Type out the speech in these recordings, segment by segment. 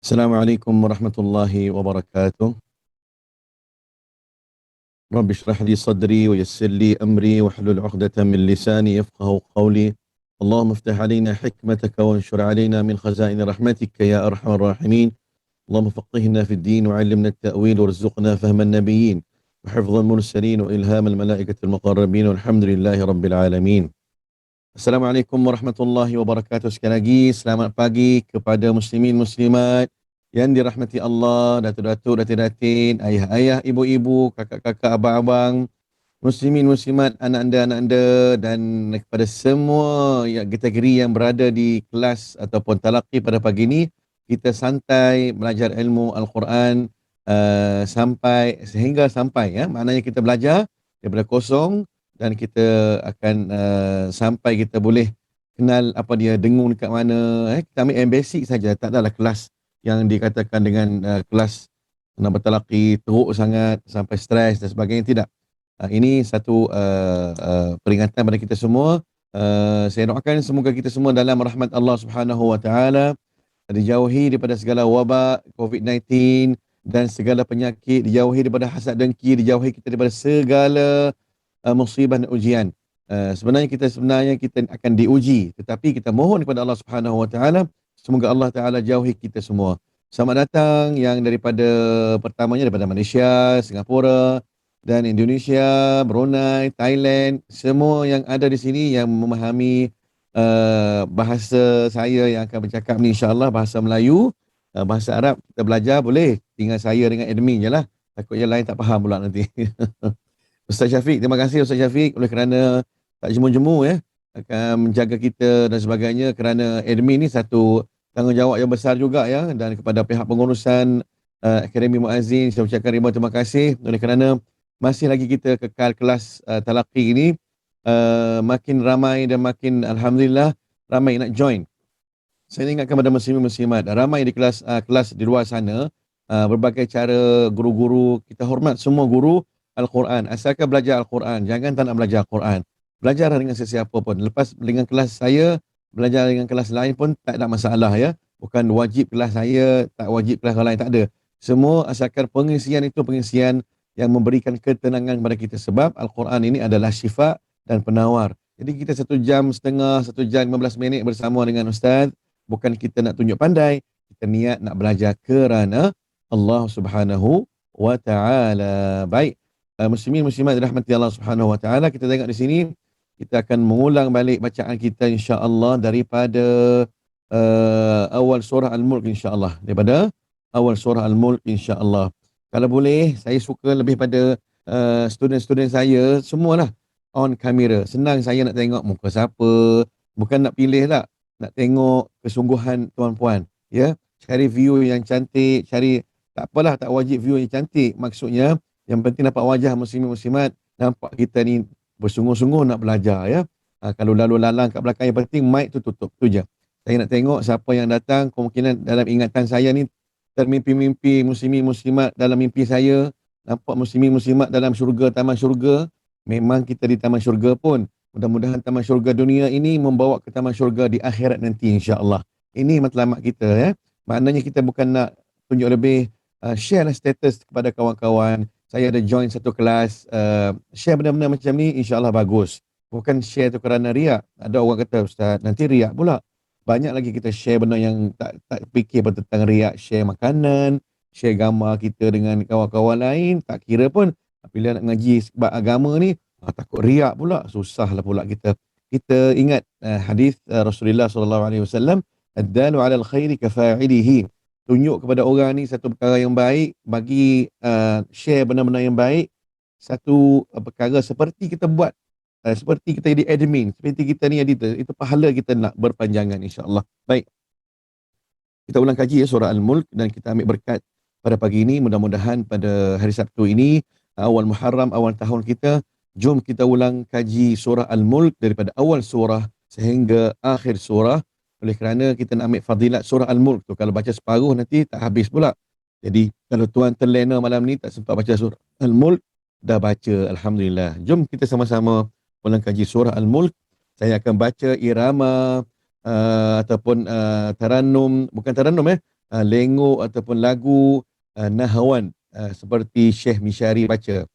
Assalamualaikum warahmatullahi wabarakatuh. Rabbi shrah li sadri wa yassir li amri wahlul 'uqdatam min lisani yafqahu qawli. Allahumma iftah 'alaina hikmataka wanshur 'alaina min khazaini rahmatika ya arhamar rahimin. Allahumma faqihna fid din wa 'allimna at-ta'wil warzuqna fahman nabiyyin wa hifdhal mursalin wa ilhamal malaikatil muqarrabin walhamdulillahi rabbil alamin. Assalamualaikum warahmatullahi wabarakatuh. Sekali lagi selamat pagi kepada muslimin muslimat yang dirahmati Allah, datuk-datuk, datin-datin, ayah-ayah, ibu-ibu, kakak-kakak, abang-abang, muslimin muslimat, anak-anda dan kepada semua kategori yang berada di kelas ataupun talaqi pada pagi ini. Kita santai belajar ilmu Al-Quran sampai ya, maknanya kita belajar daripada kosong dan kita akan sampai kita boleh kenal apa dia dengung dekat mana. Kita ambil yang basic saja, tak adalah kelas yang dikatakan dengan kelas nak bertalaqi teruk sangat sampai stres dan sebagainya, tidak. Ini satu peringatan pada kita semua. Saya doakan semoga kita semua dalam rahmat Allah Subhanahu Wa Taala, dijauhi daripada segala wabak COVID-19 dan segala penyakit, dijauhi daripada hasad dengki, dijauhi kita daripada segala musibah dan ujian. Sebenarnya kita akan diuji, tetapi kita mohon kepada Allah Subhanahu Wa Taala semoga Allah Taala jauhi kita semua. Selamat datang yang pertamanya daripada Malaysia, Singapura dan Indonesia, Brunei, Thailand, semua yang ada di sini yang memahami bahasa saya yang akan bercakap ni, insya-Allah bahasa Melayu, bahasa Arab kita belajar boleh, tinggal saya dengan admin je lah. Takut yang lain tak faham pula nanti. Ustaz Syafiq, terima kasih Ustaz Syafiq oleh kerana tak jemu-jemu akan menjaga kita dan sebagainya, kerana admin ni satu tanggungjawab yang besar juga ya, dan kepada pihak pengurusan Akademi Muazzin saya ucapkan ribuan terima kasih oleh kerana masih lagi kita kekal kelas talaqi ini, makin ramai dan makin alhamdulillah ramai nak join. Saya ingatkan pada muslimin muslimat, ramai di kelas di luar sana, berbagai cara guru-guru, kita hormat semua guru Al-Quran, asalkan belajar Al-Quran, jangan tak nak belajar Al-Quran. Belajar dengan sesiapa pun. Lepas dengan kelas saya, belajar dengan kelas lain pun tak ada masalah ya. Bukan wajib kelas saya, tak wajib kelas orang lain, tak ada. Semua asalkan pengisian itu pengisian yang memberikan ketenangan kepada kita. Sebab Al-Quran ini adalah syifa dan penawar. Jadi kita 1.5 jam, 1 jam 15 minit bersama dengan Ustaz, bukan kita nak tunjuk pandai, kita niat nak belajar kerana Allah Subhanahu wa Ta'ala. Baik. Muslimin muslimat dirahmati Allah Subhanahu Wa Taala, kita tengok di sini kita akan mengulang balik bacaan kita insya-Allah daripada awal surah Al-Mulk insya-Allah, daripada awal surah Al-Mulk insya-Allah. Kalau boleh saya suka lebih pada student-student saya semualah on kamera. Senang saya nak tengok muka siapa, bukan nak pilih tak, nak tengok kesungguhan tuan-puan ya. Cari view yang cantik, cari, tak apalah, tak wajib view yang cantik, maksudnya yang penting dapat wajah muslimin muslimat, nampak kita ni bersungguh-sungguh nak belajar ya. Kalau lalu lalang kat belakang, yang penting mic tu tutup, tu je. Saya nak tengok siapa yang datang, kemungkinan dalam ingatan saya ni termimpi-mimpi muslimin muslimat dalam mimpi saya, nampak muslimin muslimat dalam syurga, taman syurga. Memang kita di taman syurga pun, mudah-mudahan taman syurga dunia ini membawa ke taman syurga di akhirat nanti insya-Allah. Ini matlamat kita ya. Maknanya kita bukan nak tunjuk lebih, share status kepada kawan-kawan. Saya ada join satu kelas, share benda-benda macam ni insya-Allah bagus. Bukan share tu kerana riak. Ada orang kata, Ustaz, nanti riak pula. Banyak lagi kita share benda yang tak fikir tentang riak, share makanan, share gambar kita dengan kawan-kawan lain, tak kira pun. Bila nak ngaji sebab agama ni, takut riak pula, susahlah pula kita. Kita ingat hadis Rasulullah sallallahu alaihi wasallam, ad-dalu 'alal khairi kafa'ilihi. Tunjuk kepada orang ni satu perkara yang baik, bagi share benda-benda yang baik, satu perkara seperti kita buat, seperti kita jadi admin, seperti kita ni editor, itu pahala kita nak berpanjangan insya-Allah. Baik. Kita ulang kaji ya surah Al-Mulk dan kita ambil berkat pada pagi ini. Mudah-mudahan pada hari Sabtu ini, awal Muharram, awal tahun kita, jom kita ulang kaji surah Al-Mulk daripada awal surah sehingga akhir surah. Oleh kerana kita nak ambil fadilat surah Al-Mulk tu, kalau baca separuh nanti tak habis pula. Jadi kalau tuan terlena malam ni tak sempat baca surah Al-Mulk, dah baca alhamdulillah. Jom kita sama-sama ulang kaji surah Al-Mulk. Saya akan baca irama ataupun tarannum, bukan tarannum lengok ataupun lagu nahwan, seperti Syekh Mishari baca.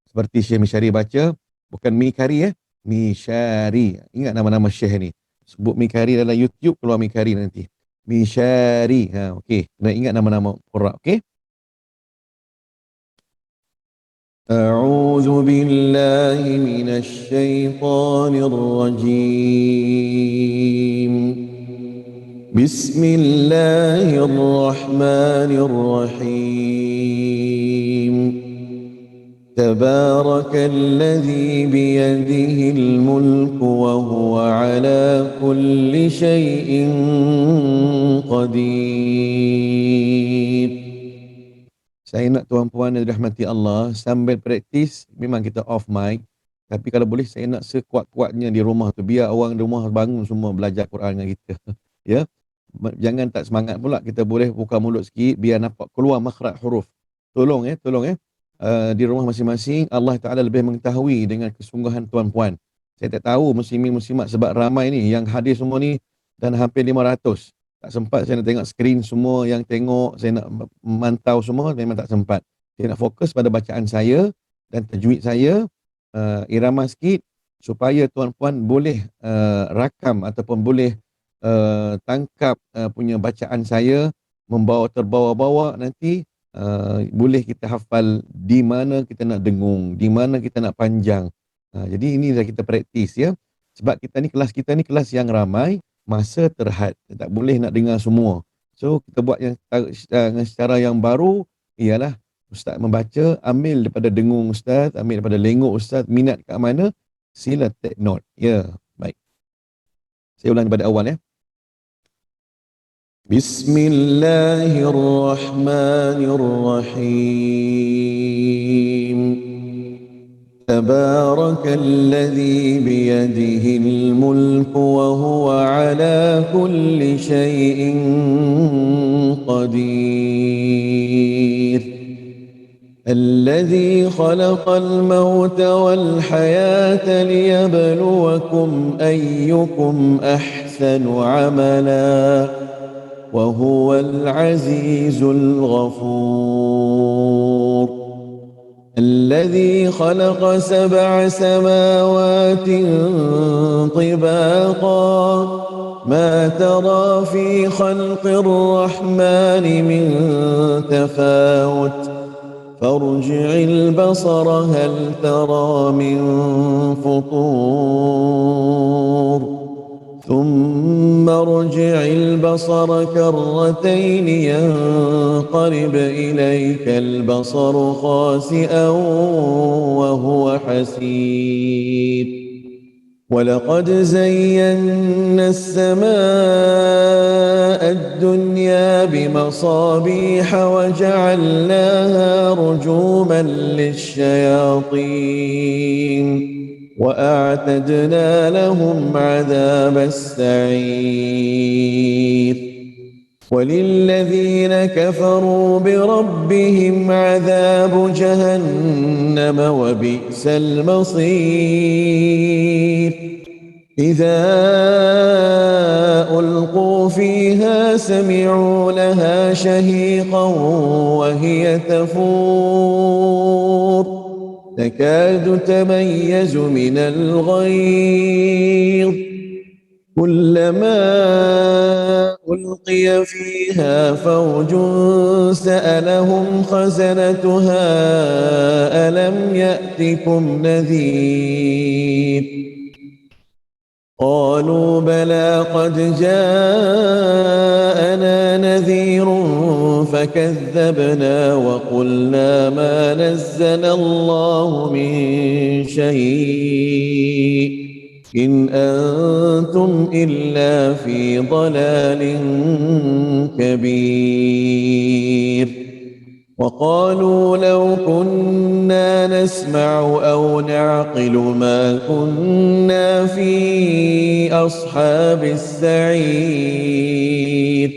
Seperti Syekh Mishari baca, bukan Mikari Mishari. Ingat nama-nama Syekh ni. Sebut Mikari dalam YouTube, keluar Mikari nanti. Mishari. Okey. Kena ingat nama-nama qurra, okey? A'udzu billahi minasy syaithanir rajim. Bismillahirrahmanirrahim. Tabarakalladzi biyadihil mulku wa huwa ala kulli syai'in qadir. Saya nak tuan-puan yang dirahmati Allah, sambil praktis, memang kita off mic. Tapi kalau boleh, saya nak sekuat-kuatnya di rumah tu. Biar orang di rumah bangun semua belajar Quran dengan kita. Ya, jangan tak semangat pula. Kita boleh buka mulut sikit, biar nampak keluar makhraj huruf. Tolong di rumah masing-masing, Allah Ta'ala lebih mengetahui dengan kesungguhan tuan-puan. Saya tak tahu muslimin-muslimat sebab ramai ni, yang hadir semua ni dan hampir 500. Tak sempat saya nak tengok skrin semua yang tengok, saya nak memantau semua, memang tak sempat. Saya nak fokus pada bacaan saya dan tajwid saya, irama sikit, supaya tuan-puan boleh rakam ataupun boleh tangkap punya bacaan saya, terbawa-bawa nanti, boleh kita hafal di mana kita nak dengung, di mana kita nak panjang. Jadi ini dah kita praktis ya. Sebab kelas kita ni kelas yang ramai, masa terhad. Tak boleh nak dengar semua. So kita buat yang secara yang baru ialah ustaz membaca, ambil daripada dengung ustaz, ambil daripada lengok ustaz, minat kat mana, sila take note. Ya, baik. Saya ulang daripada awal ya. Bismillahirrahmanirrahim. Tabarakalladzi biyadihil mulku wa huwa ala kulli syai'in qadir. Alladzi khalaqal mauta wal hayata liyabluwakum ayyukum ahsanu amala. وهو العزيز الغفور الذي خلق 7 سماوات طباقا ما ترى في خلق الرحمن من تفاوت فارجع البصر هل ترى من فطور ثم ارجع البصر كرتين ينقلب إليك البصر خاسئا وهو حسير ولقد زينا السماء الدنيا بمصابيح وجعلناها رجوما للشياطين وأعتدنا لهم عذاب السعير وللذين كفروا بربهم عذاب جهنم وبئس المصير إذا ألقوا فيها سمعوا لها شهيقا وهي تفور تكاد تميز من الغيظ كلما ألقي فيها فوج سألهم خزنتها ألم يأتكم نذير قالوا بلى قد جاءنا نذير فكذبنا وقلنا ما نزل الله من شيء إن أنتم إلا في ضلال كبير وقالوا لو كنا نسمع أو نعقل ما كنا في أصحاب السعير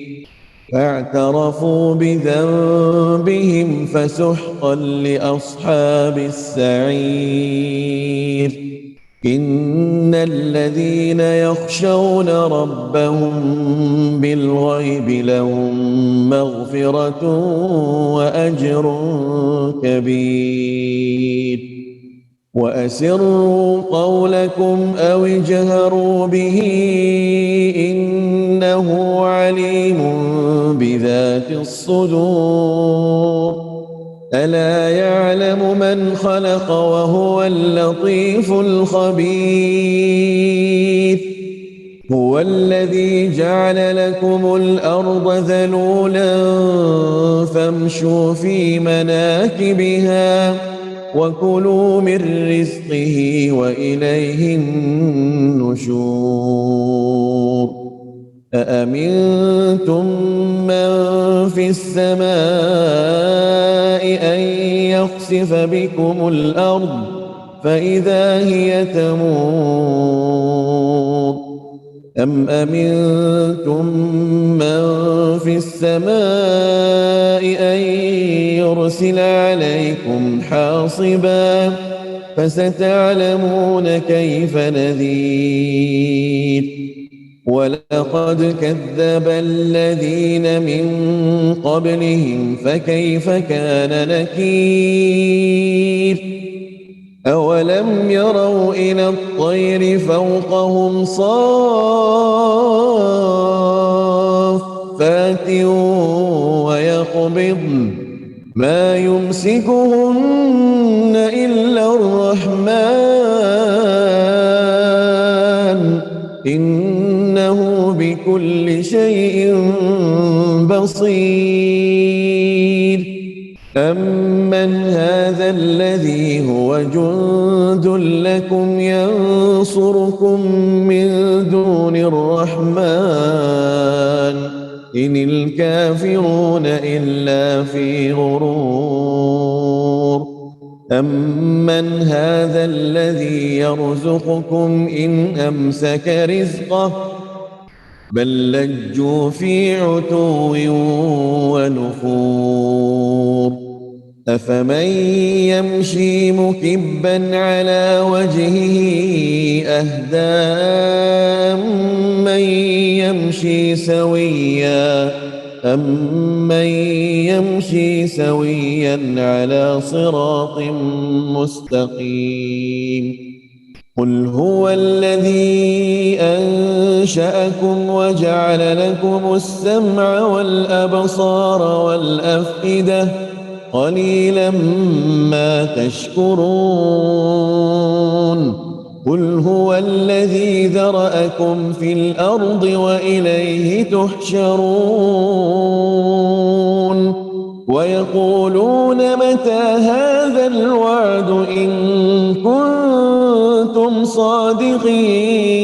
فاعترفوا بذنبهم فسحقا لأصحاب السعير إن الذين يخشون ربهم بالغيب لهم مغفرة وأجر كبير وأسروا قولكم أو اجهروا به إنه عليم بذات الصدور ألا يعلم من خلق وهو اللطيف الخبير هو الذي جعل لكم الأرض ذلولا فامشوا في مناكبها وكلوا من رزقه وإليه النشور أأمنتم من في السماء أن يخسف بكم الأرض فإذا هي تمور أم أمنتم من في السماء أن يرسل عليكم حاصبا فستعلمون كيف نذير ولقد كذب الذين من قبلهم فكيف كان نكير أولم يروا إلى الطير فوقهم صافات ويقبضن ما يمسكهن إلا الرحمن إنه بكل شيء بصير أمن هذا الذي هو جند لكم ينصركم من دون الرحمن إن الكافرون إلا في غرور أمن هذا الذي يرزقكم إن أمسك رزقه بل لجوا في عتو ونفور أفمن يمشي مكبا على وجهه أهدى أمن يمشي سويا على صراط مستقيم قل هو الذي أنشأكم وجعل لكم السمع والأبصار والأفئدة قليلا ما تشكرون قل هو الذي ذرأكم في الأرض وإليه تحشرون ويقولون متى هذا الوعد إن كنتم صادقين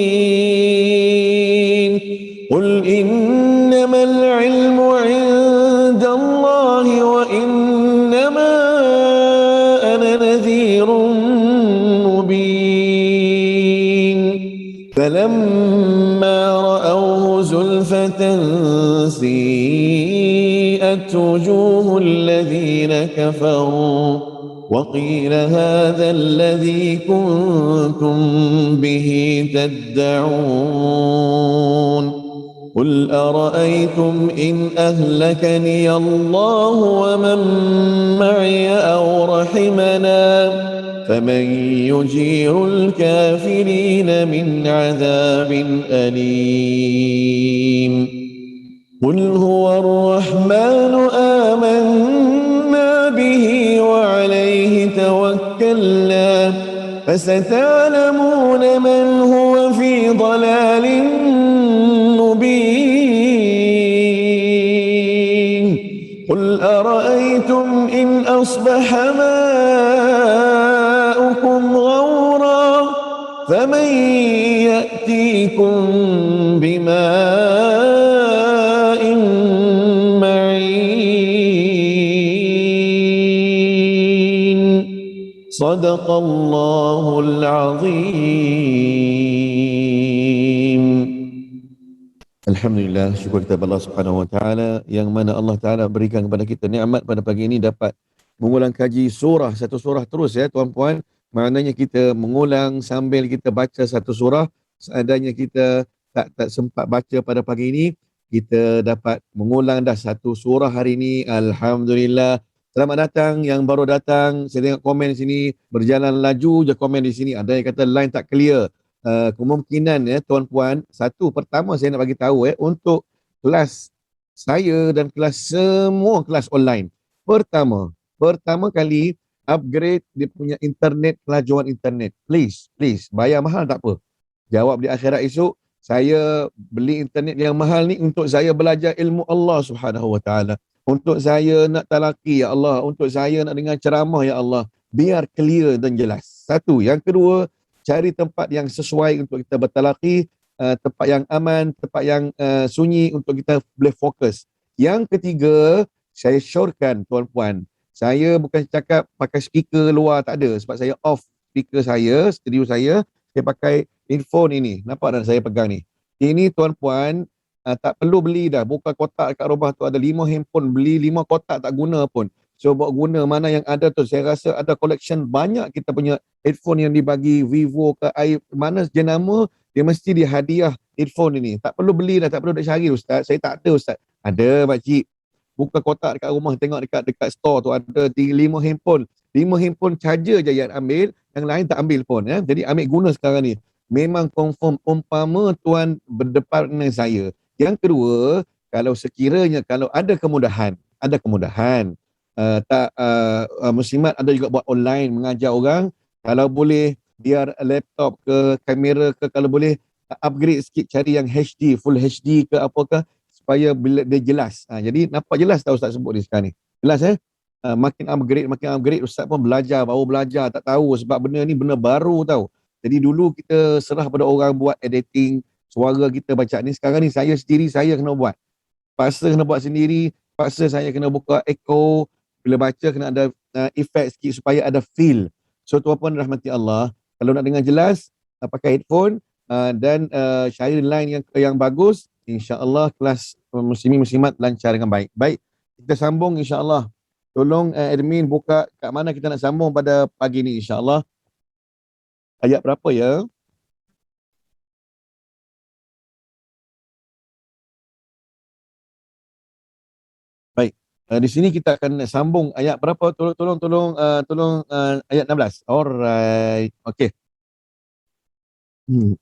قل إنما العلم عند الله وإنما أنا نذير مبين فلما رأوه زلفة سيئت وجوه الذين كفروا وقيل هذا الذي كنتم به تدعون قل أرأيتم إن أهلكني الله ومن معي أو رحمنا فمن يجير الكافرين من عذاب أليم قل هو الرحمن آمنا به وعليه توكلنا فستعلمون من هو في ضلال مبين قل أرأيتم إن أصبح ماؤكم غورا فمن يأتيكم بماء معين صدق الله العظيم. Alhamdulillah, syukur kita kepada Allah Subhanahu Wa Taala yang mana Allah Taala berikan kepada kita nikmat pada pagi ini dapat mengulang kaji satu surah terus ya tuan-puan, Maknanya kita mengulang sambil kita baca satu surah. Seandainya kita tak sempat baca pada pagi ini, kita dapat mengulang dah satu surah hari ini. Alhamdulillah. Selamat datang yang baru datang. Saya tengok komen di sini, berjalan laju je komen di sini. Ada yang kata line tak clear. Kemungkinan tuan-puan, satu pertama saya nak bagi tahu untuk kelas saya dan kelas semua kelas online. Pertama kali upgrade dia punya internet, kelajuan internet. Please, bayar mahal tak apa. Jawab di akhirat esok, saya beli internet yang mahal ni untuk saya belajar ilmu Allah Subhanahu Wa Taala. Untuk saya nak talaki ya Allah, untuk saya nak dengar ceramah ya Allah, biar clear dan jelas. Satu, yang kedua, cari tempat yang sesuai untuk kita bertalaki, tempat yang aman, tempat yang sunyi untuk kita boleh fokus. Yang ketiga, saya syorkan tuan-puan, saya bukan cakap pakai speaker luar, tak ada, sebab saya off speaker saya, stereo saya pakai earphone ini. Nampak tak saya pegang ni? Ini tuan-puan, tak perlu beli dah. Buka kotak kat rumah tu ada 5 handphone, beli 5 kotak tak guna pun. So buat guna mana yang ada tu. Saya rasa ada collection banyak kita punya headphone yang dibagi Vivo ke mana jenama, dia mesti dihadiah headphone ini. Tak perlu beli dah, tak perlu nak cari Ustaz. Saya tak ada Ustaz. Ada makcik. Buka kotak dekat rumah, tengok dekat store tu ada 5 handphone. 5 handphone charger je yang ambil, yang lain tak ambil pun. Jadi ambil guna sekarang ni. Memang confirm umpama tuan berdepan dengan saya. Yang kedua, kalau sekiranya kalau ada kemudahan, muslimat ada juga buat online mengajar orang, kalau boleh biar laptop ke kamera ke, kalau boleh upgrade sikit, cari yang HD, full HD ke apakah, supaya bila dia jelas. Jadi nampak jelas tak Ustaz sebut ni sekarang ni? Jelas makin upgrade Ustaz pun baru belajar, tak tahu sebab benda ni benda baru tau. Jadi dulu kita serah pada orang buat editing suara kita baca ni, sekarang ni saya sendiri saya kena buat. Paksa kena buat sendiri, paksa saya kena buka echo, bila baca kena ada effect sikit supaya ada feel. So tuan-puan rahmati Allah, kalau nak dengar jelas, pakai headphone dan cari line yang bagus, insya-Allah kelas muslimin muslimat lancar dengan baik. Baik, kita sambung insya-Allah. Tolong admin buka kat mana kita nak sambung pada pagi ni insya-Allah. Ayat berapa ya? Baik. Di sini kita akan sambung ayat berapa? Tolong ayat 16. Alright. Okey.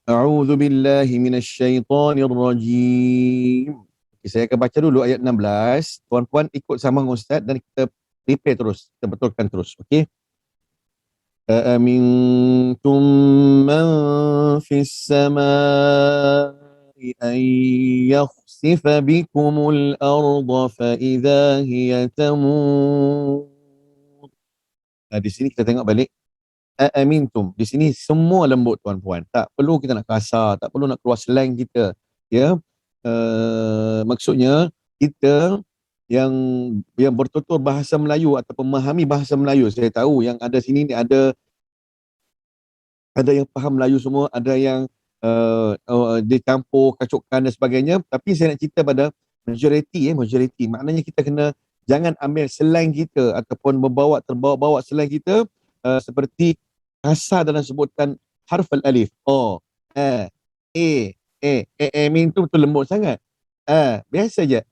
A'udzu billahi minasyaitonir rajim. Okay, saya akan baca dulu ayat 16. Tuan-puan ikut sama dengan Ustaz dan kita replay terus, kita betulkan terus. Okey. Amintum man fis samai an yakhsifa bikumul arda fa idza hiya tamur. Di sini kita tengok balik. Amintum. Di sini semua lembut tuan-puan. Tak perlu kita nak kasar, tak perlu nak keluar slang kita. Ya. Maksudnya kita yang bertutur bahasa Melayu atau memahami bahasa Melayu. Saya tahu yang ada sini ni ada yang faham Melayu semua, ada yang dicampur kacukan dan sebagainya, tapi saya nak cerita pada majoriti. Maknanya kita kena jangan ambil slang kita ataupun terbawa-bawa slang kita seperti kasar dalam sebutan harf al-alif. Amintum tu lembut sangat. Biasa je.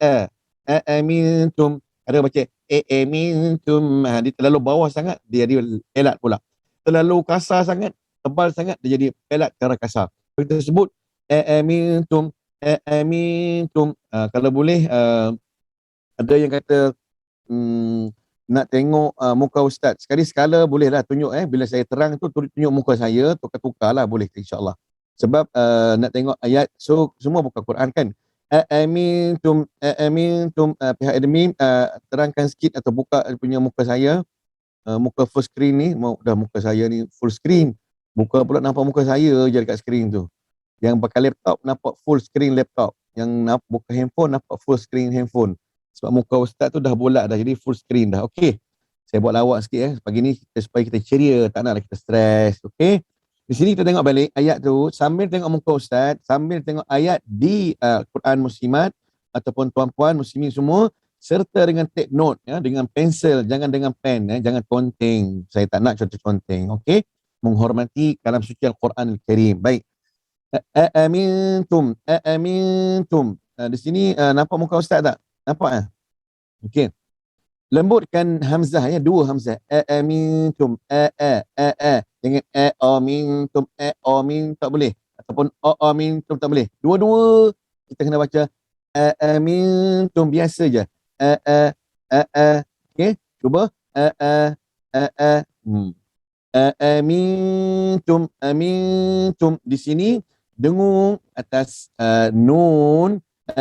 Amintum. Ada baca amintum. Dia terlalu bawah sangat, dia jadi elat pula. Terlalu kasar sangat, tebal sangat, dia jadi pelat cara kasar. Kita sebut amintum. Kalau boleh ada yang kata nak tengok muka Ustaz. Sekali-sekala bolehlah tunjuk bila saya terang tu tunjuk muka saya, tukar-tukarlah boleh insya-Allah. Sebab nak tengok ayat, so semua buka Quran kan. Amintum pihak admin terangkan sikit atau buka punya muka saya. Muka full screen ni, dah muka saya ni full screen. Buka pula nampak muka saya je dekat screen tu. Yang pakai laptop nampak full screen laptop. Yang buka handphone nampak full screen handphone. Sebab muka Ustaz tu dah bulat dah, jadi full screen dah. Okey. Saya buat lawak sikit pagi ni supaya kita ceria, tak naklah kita stres. Okey. Di sini kita tengok balik ayat tu, sambil tengok muka Ustaz, sambil tengok ayat di Quran Muslimat ataupun tuan-puan muslimin semua, serta dengan take note dengan pensel, jangan dengan pen jangan conteng. Saya tak nak contoh conteng. Okey. menghormati kalam suci Al-Quran Al-Karim. Baik. Aamintum. Di sini nampak muka ustaz tak? Nampak? Okey. Lembutkan hamzah ya, dua hamzah. Aamintum. Jangan aamintum. Aamin tak boleh. Ataupun aamintum tak boleh. Dua-dua kita kena baca aamintum biasa je. Okey, cuba. Amintum. Di sini dengung atas nun.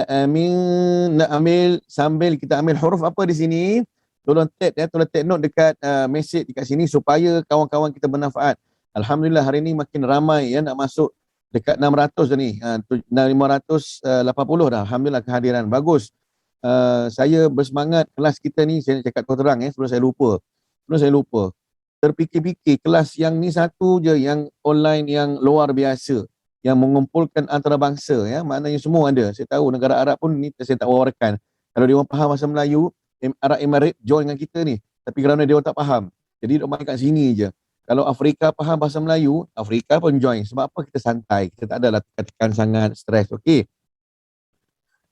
Amin, nak ambil sambil kita ambil huruf apa di sini. Tolong take note dekat mesej dekat sini supaya kawan-kawan kita bermanfaat. Alhamdulillah hari ni makin ramai ya, nak masuk dekat 600 dah ni. 580 dah. Alhamdulillah kehadiran. Bagus. Saya bersemangat kelas kita ni, saya nak cakap terang sebelum saya lupa. Terfikir-fikir kelas yang ni satu je yang online yang luar biasa, yang mengumpulkan antarabangsa ya, maknanya semua ada. Saya tahu negara Arab pun ni saya tak wawarkan. Kalau dia orang faham bahasa Melayu, Arab Emirat join dengan kita ni. Tapi kerana dia orang tak faham, jadi dia main kat sini je. Kalau Afrika faham bahasa Melayu, Afrika pun join. Sebab apa? Kita santai. Kita tak adalah tekan sangat, stres. Okey.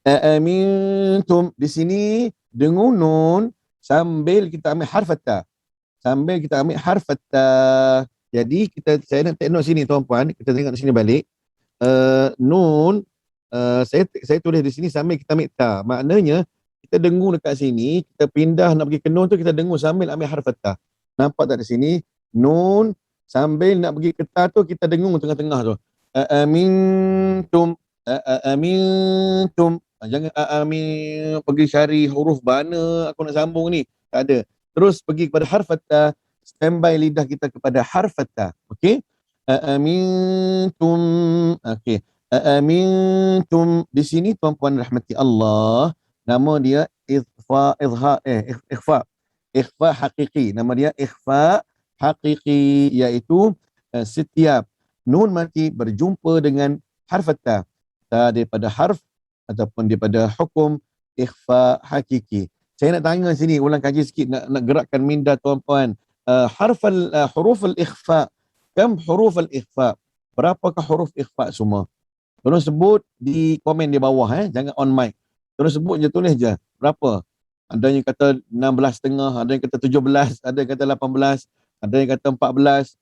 Amintum. Di sini dengung nun sambil kita ambil harf ta. Jadi saya nak tengok sini tuan-puan, kita tengok di sini balik. Nun saya tulis di sini sambil kita ambil ta. Maknanya kita dengung dekat sini, kita pindah nak pergi ke nun tu, kita dengung sambil ambil harf ta. Nampak tak di sini? Nun sambil nak pergi ke ta tu, kita dengung tengah-tengah tu. Amintum. Jangan amin pergi cari huruf mana aku nak sambung ni. Tak ada. Terus pergi kepada harf ta, standby lidah kita kepada harf ta. Okey? Amintum. Okey. Amintum. Di sini tuan-puan rahmati Allah, nama dia ikhfa hakiki. Nama dia ikhfa hakiki, iaitu setiap nun mati berjumpa dengan harf ta, daripada harf ataupun daripada hukum ikhfa hakiki. Saya nak tanya sini, ulang kaji sikit, nak gerakkan minda tuan-puan. Huruf al-ikhfa. Kam huruf al-ikhfa? Berapakah huruf ikhfa semua? Tolong sebut di komen di bawah, jangan on mic. Tolong sebut je, tulis je. Berapa? Ada yang kata 16,5, ada yang kata 17, ada yang kata 18, ada yang kata 14.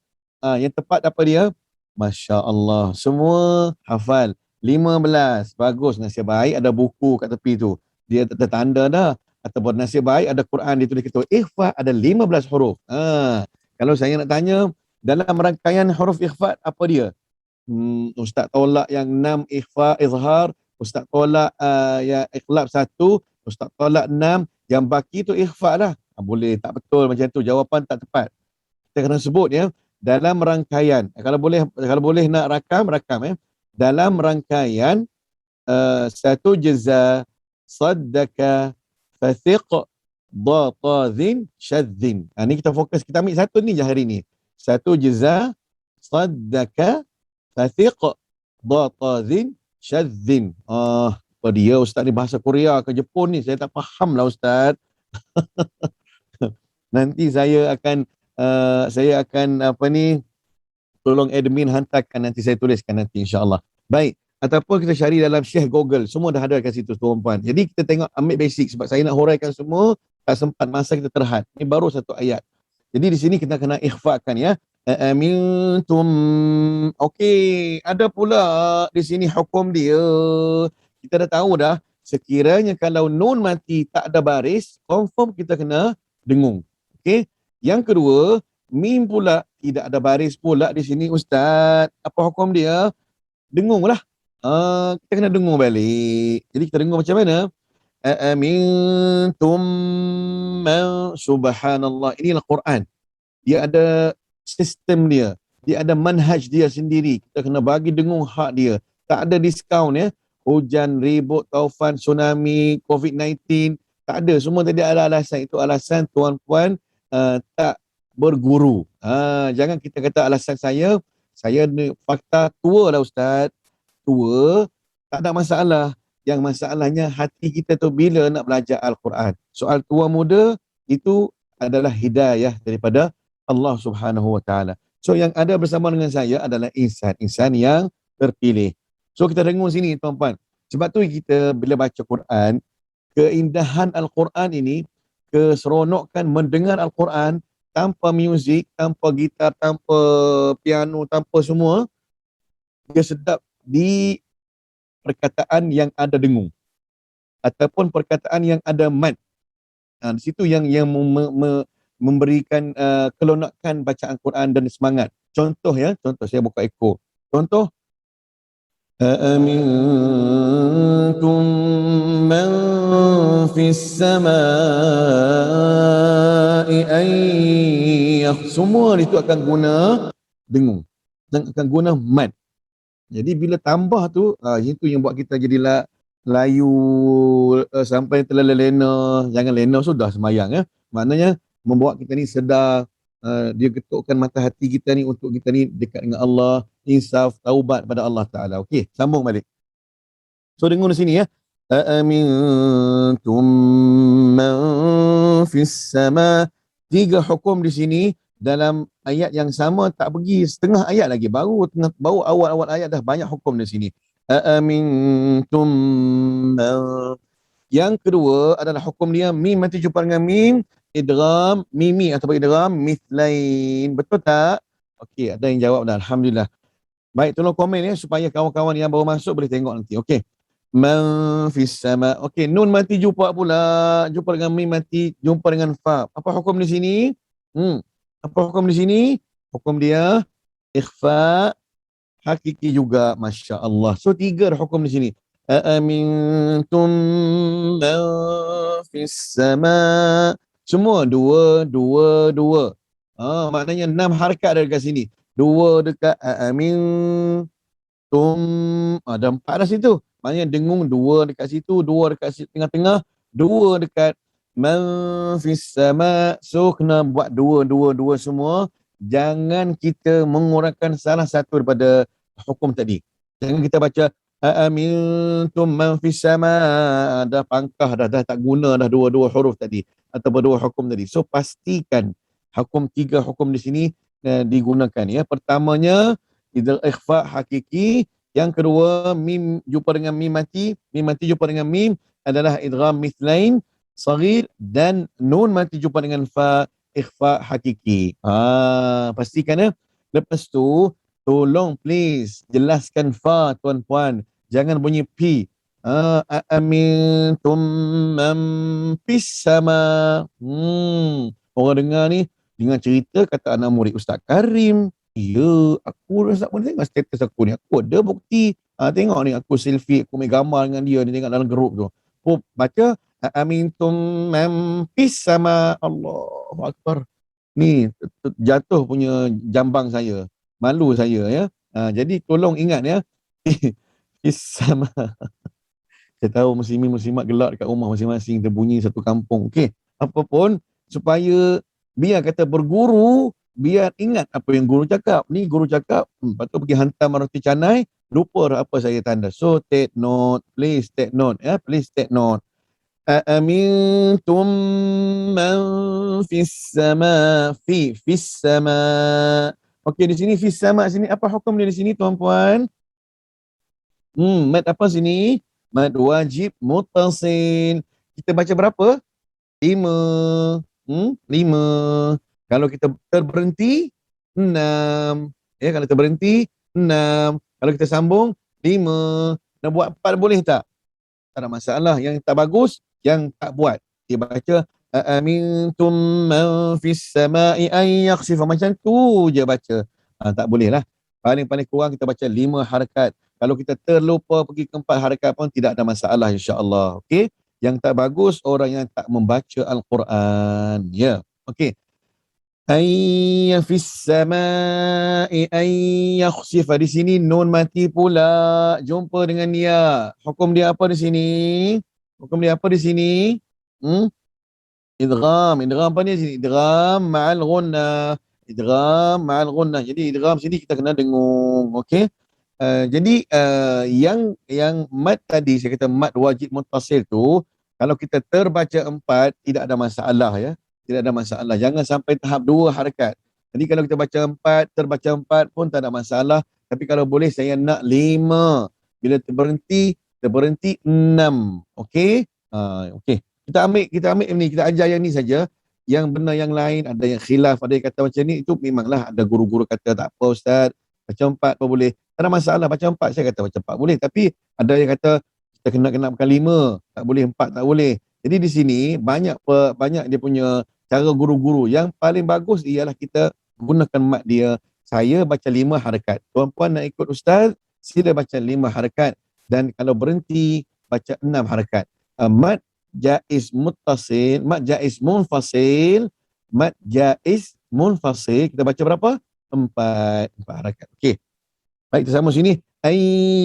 Yang tepat apa dia? Masya Allah. Semua hafal. 15. Bagus. Nasib baik ada buku kat tepi tu. Dia ada tanda dah. Ataupun nasib baik ada Quran ditulis gitu. Ikhfa ada 15 huruf. Kalau saya nak tanya, dalam rangkaian huruf ikhfa apa dia? Ustaz tolak yang 6 ikhfa izhar, ustaz tolak yang iqlab 1, ustaz tolak 6, yang baki tu ikhfa dah. Boleh tak betul macam tu, jawapan tak tepat. Kita kena sebut ya, dalam rangkaian. Kalau boleh nak rakam dalam rangkaian satu jeza saddaka fathiq datadhin syadzin. Ni kita fokus, kita ambil satu ni je hari ni. Satu jeza saddaka fathiq datadhin syadzin. Apa dia ustaz ni, bahasa Korea ke Jepun ni, saya tak faham lah ustaz. Nanti saya akan tolong admin hantarkan, nanti saya tuliskan nanti insya-Allah. Baik, ataupun kita cari dalam Syekh Google, semua dah ada kat situ tuan-puan. Jadi kita tengok, ambil basic, sebab saya nak huraikan semua tak sempat masa kita terhad. Ini baru satu ayat. Jadi di sini kita kena ikhfakan ya. Amintum. Okey, ada pula di sini hukum dia. Kita dah tahu dah, sekiranya kalau nun mati tak ada baris, confirm kita kena dengung. Okey. Yang kedua, mim pula tidak ada baris pula di sini ustaz. Apa hukum dia? Dengunglah. Kita kena dengung balik. Jadi kita dengung macam mana? Amintum man, subhanallah. Inilah Quran. Dia ada sistem dia. Dia ada manhaj dia sendiri. Kita kena bagi dengung hak dia. Tak ada diskaun ya. Hujan, ribut, taufan, tsunami, COVID-19. Tak ada. Semua tadi ada alasan. Itu alasan tuan-puan tak berguru. Jangan kita kata alasan saya ni fakta tua lah ustaz. Tua, tak ada masalah. Yang masalahnya hati kita tu bila nak belajar Al-Quran. Soal tua muda itu adalah hidayah daripada Allah Subhanahu Wa Taala. So yang ada bersama dengan saya adalah insan yang terpilih. So kita dengung sini tuan-puan. Sebab tu kita bila baca Quran, keindahan Al-Quran ini, keseronokan mendengar Al-Quran tanpa muzik, tanpa gitar, tanpa piano, tanpa semua, dia sedap di perkataan yang ada dengung ataupun perkataan yang ada mad. Di situ yang memberikan kelonakan bacaan Quran dan semangat. Contoh saya buka ekor. Contoh, أأمنتم من في السماء أن semua itu akan guna dengung dan akan guna mad. Jadi bila tambah tu, itu yang buat kita jadi layu sampai terlena. Jangan lena sudah semayang ya. Maknanya membuat kita ni sedar, dia getukkan mata hati kita ni untuk kita ni dekat dengan Allah, insaf, taubat pada Allah Ta'ala. Okey, sambung balik. So dengar di sini ya. Amintum man fis sama. 3 hukum di sini dalam ayat yang sama, tak pergi setengah ayat lagi, baru awal-awal ayat dah banyak hukum di sini. Amintum man. Yang kedua adalah hukum dia mim mati jumpa dengan mim, idgham mimi atau idgham mithlain. Betul tak? Okey, ada yang jawab dah, alhamdulillah. Baik, tolong komen ya supaya kawan-kawan yang baru masuk boleh tengok nanti. Okey. Man fis sama. Okey, nun mati jumpa pula, jumpa dengan mim mati jumpa dengan fa. Apa hukum di sini? Apa hukum di sini? Hukum dia ikhfa hakiki juga, masya-Allah. So 3 hukum di sini. Amintum man fis sama. Semua dua. Maknanya 6 harakat ada dekat sini. 2 dekat amintum. Ada 4 dah situ. Maknanya dengung 2 dekat situ, 2 dekat tengah-tengah, 2 dekat man fis sama. So kena buat 2 semua. Jangan kita mengurangkan salah satu daripada hukum tadi. Jangan kita baca amintum man fis sama, dah pangkah dah tak guna dah 2 huruf tadi ataupun 2 hukum tadi. So pastikan hukum 3 hukum di sini digunakan ya. Pertamanya idgham ikhfa hakiki, yang kedua mim jumpa dengan mim mati jumpa dengan mim adalah idgham mithlain saghir, dan nun mati jumpa dengan fa ikhfa hakiki. Pastikan ya. Lepas tu tolong please jelaskan fa tuan-puan, jangan bunyi p. Amintum man fis sama. Orang dengar ni dengan cerita kata anak murid Ustaz Karim. Ya, aku rasa pun tengok status aku ni. Aku ada bukti. Tengok ni aku selfie, aku ambil gambar dengan dia ni, tengok dalam grup tu. Baca amintum man fis sama. Allahu Akbar. Ni jatuh punya jambang saya. Malu saya ya. Jadi tolong ingat ya. Fis sama. Saya tahu muslimin-muslimat gelak dekat rumah masing-masing, terbunyi satu kampung. Okey, apapun supaya biar kata berguru, biar ingat apa yang guru cakap. Ni guru cakap, lepas tu pergi hantar roti canai, lupa apa saya tanda. So take note, please take note ya, please take note. Amintum man fis sama, fis sama. Okey, di sini fis sama sini apa hukum dia di sini tuan-puan? Mad apa sini? Mad wajib muttasil. Kita baca berapa? 5. 5. Kalau kita terberhenti, 6. Ya, kalau terberhenti, 6. Kalau kita sambung, 5. Nak buat 4 boleh tak? Tak ada masalah. Yang tak bagus, yang tak buat. Dia baca, amintum man fis sama'i ay yakhsifa. Macam tu je baca. Tak boleh lah. Paling-paling kurang kita baca 5 harakat. Kalau kita terlupa pergi ke 4 harakat pun tidak ada masalah, insya-Allah. Okey? Yang tak bagus orang yang tak membaca Al-Quran. Ya. Okey. Ayya fis sama'i ay yakhsifa. Di sini nun mati pula. Jumpa dengan dia. Hukum dia apa di sini? Hukum dia apa di sini? Idgham. Idgham apa ni di sini? Idgham ma'al ghunnah. Idgham ma'al ghunnah. Jadi idgham sini kita kena dengung. Okey? Jadi yang mad tadi, saya kata mad wajib muttasil tu, kalau kita terbaca 4 tidak ada masalah ya. Tidak ada masalah. Jangan sampai tahap 2 harakat. Jadi kalau kita baca 4, terbaca 4 pun tak ada masalah. Tapi kalau boleh saya nak 5. Bila terberhenti 6. Okey? Okey. Kita ambil ni, kita ajar yang ni saja. Yang benar yang lain, ada yang khilaf, ada yang kata macam ni, itu memanglah ada guru-guru kata tak apa ustaz, baca 4 pun boleh. Tak ada masalah baca 4, saya kata baca 4 boleh. Tapi ada yang kata kita kena bukan 5, tak boleh 4 tak boleh. Jadi di sini banyak dia punya cara guru-guru. Yang paling bagus ialah kita gunakan mat dia. Saya baca 5 harakat. Tuan-puan nak ikut ustaz, sila baca 5 harakat. Dan kalau berhenti, baca 6 harakat. Mat jaiz muttasil, mat jaiz munfasil, mat jaiz munfasil. Kita baca berapa? 4 harakat. Okey. Baik, kita sama sini.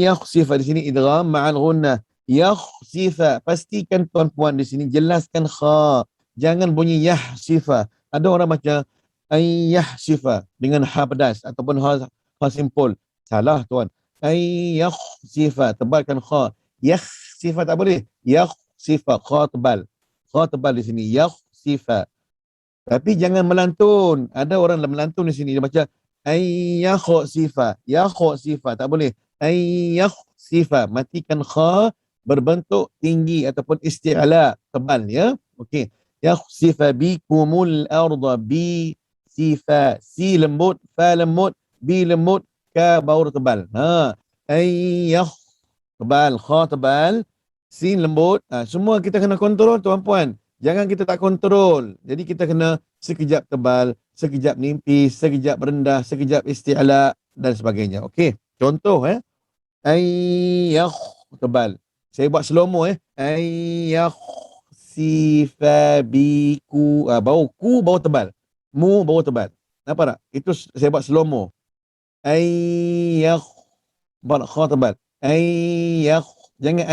Yakhsifa di sini idgham ma'al ghunnah. Yakhsifa. Pastikan tuan-puan di sini jelaskan kha. Jangan bunyi yahsifa. Ada orang baca yakhsifa dengan ha pedas ataupun ha simpul. Salah tuan. Yakhsifa, tebalkan kha. Yakhsifa tak boleh. Yakhsifa, kha tebal. Kha tebal di sini. Yakhsifa. Tapi jangan melantun. Ada orang melantun di sini dia baca yakhsifa. Yakhsifa tak boleh. Yakhsifa, matikan kha, berbentuk tinggi ataupun isti'la, tebal ya. Okey. Yakhsifa bikumul arda, bi sifa, si lembut, fa lembut, bi lembut, ka baur tebal. Yakh tebal, kha tebal, sin lembut. Semua kita kena kontrol tuan-puan. Jangan kita tak kontrol. Jadi kita kena sekejap tebal, sekejap nipis, sekejap rendah, sekejap isti'la dan sebagainya. Okey. Contoh yakh tebal. Saya buat slow-mo yakh sifa biku, bau ku bau tebal. Mu bau tebal. Nampak tak? Itu saya buat slow-mo. Yakh kha tebal. Yakh, jangan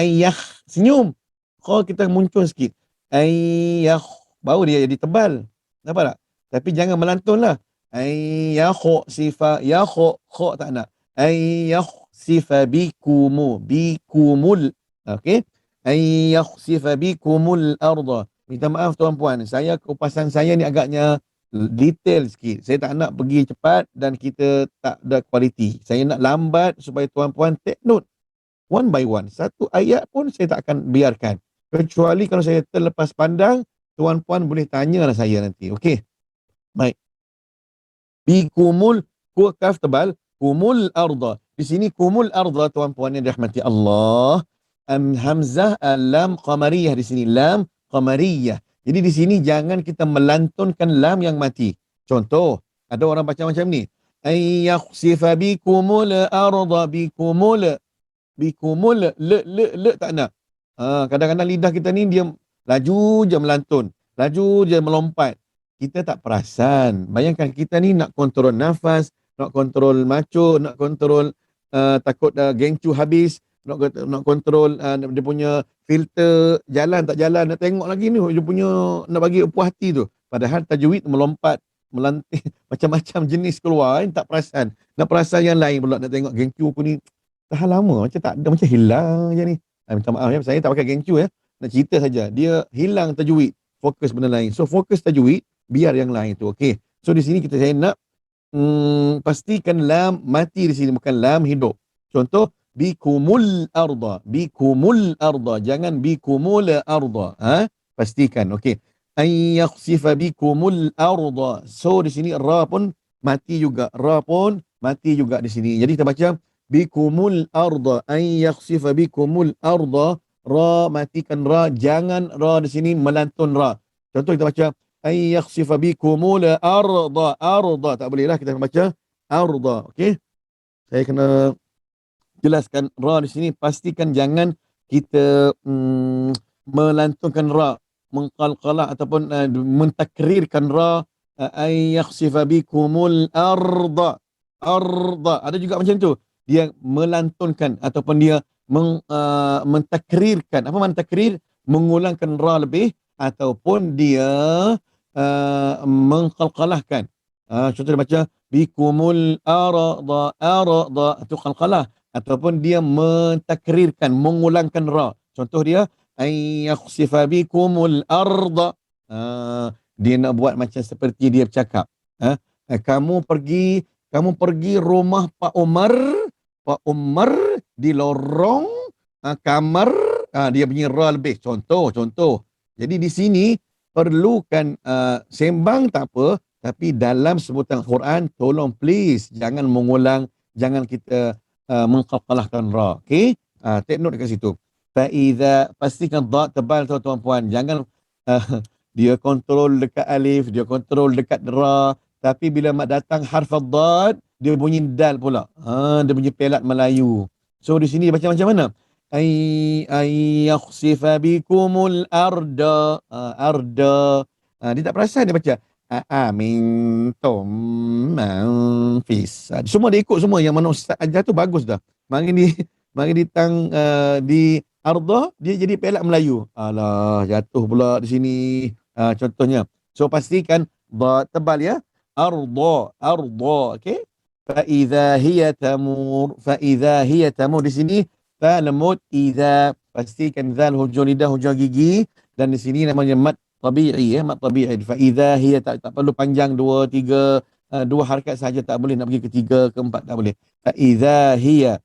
senyum. Kha kita muncul sikit. Yakh, baru dia jadi tebal. Nampak tak? Tapi jangan melantun lah. Yakh sifa, yakh, kha tak nak. Yakh sifa bikumul. Okey? Yakh sifa bikumul arda. Minta maaf tuan-puan, saya kupasan saya ni agaknya detail sikit. Saya tak nak pergi cepat dan kita tak ada kualiti. Saya nak lambat supaya tuan-puan take note. One by one. Satu ayat pun saya tak akan biarkan. Kecuali kalau saya terlepas pandang, tuan-puan boleh tanyalah saya nanti. Okey. Baik. Bikumul, ku kaf tebal, kumul arda. Di sini kumul arda tuan-puan yang dirahmati Allah. Hamzah lam qamariyah di sini. Lam qamariyah. Jadi di sini jangan kita melantunkan lam yang mati. Contoh, ada orang baca macam ni. Yakhsifa bikumul arda bikumul le tak nak. Kadang-kadang lidah kita ni dia laju je melantun, laju je melompat. Kita tak perasan. Bayangkan kita ni nak kontrol nafas, nak kontrol maco, nak kontrol takut gengcu habis, nak kontrol dia punya filter jalan tak jalan, nak tengok lagi ni dia punya nak bagi puas hati tu. Padahal tajwid melompat, melantik macam-macam jenis keluar, tak perasan. Nak perasan yang lain pula, nak tengok gengcu aku ni tahan lama, macam tak ada, macam hilang je ni. Minta maaf ya, saya tak pakai gengcu ya. Nak cerita saja, dia hilang tajwid, fokus benda lain. So fokus tajwid, biar yang lain tu. Okey. So di sini saya nak pastikan lam mati di sini, bukan lam hidup. Contoh, bikumul arda, jangan bikumul arda. Pastikan. Okey. Yakhsifa bikumul arda. So di sini ra pun mati juga, di sini. Jadi kita baca bikumul arda, yakhsifa bikumul arda, ra matikan ra, jangan ra di sini melantun ra. Contoh kita baca yakhsifa bikumul arda, tak boleh lah kita baca arda. Okey. Saya kena jelaskan ra di sini, pastikan jangan kita melantunkan ra, mengqalqalah ataupun mentakrirkan ra. Yakhsifa bikumul arda. Ada juga macam tu. Dia melantunkan ataupun dia mentakrirkan. Apa makna takrir? Mengulangkan ra lebih ataupun dia mengqalqalahkan. Contoh dia baca bikumul arda, itu qalqalah, ataupun dia mentakrirkan, mengulangkan ra. Contoh dia yakhsifa bikumul arda. Dia nak buat macam seperti dia bercakap. Kamu pergi rumah Pak Umar di lorong kamar, dia punya ra lebih. Contoh. Jadi di sini perlukan sembang tak apa, tapi dalam sebutan Quran tolong please jangan mengulang, jangan kita mengqalqalahkan ra. Okey? Take note dekat situ. Faiza, pastikan dha tebal tuan-tuan puan. Jangan dia kontrol dekat alif, dia kontrol dekat ra, tapi bila mak datang harf ad, dia bunyi dal pula. Dia bunyi pelat Melayu. So di sini dia baca macam mana? Ay yakhsifa bikumul arda. Arda. Dia tak perasan dia baca. Amintum man fis. Semua dia ikut semua. Yang mana Ustaz ajar tu bagus dah. Mari di arda, dia jadi pelat Melayu. Alah, jatuh pula di sini. Contohnya. So pastikan ba tebal ya. Arda. Okey. Fa hiya tamur di sini fa lemut idza, pastikan zal hujung lidah hujung gigi, dan di sini namanya mad tabi'i ya, mad tabi'i. Fa idza hiya tak perlu panjang dua tiga dua harakat saja, tak boleh nak pergi ke tiga ke empat, tak boleh. Fa idza hiya,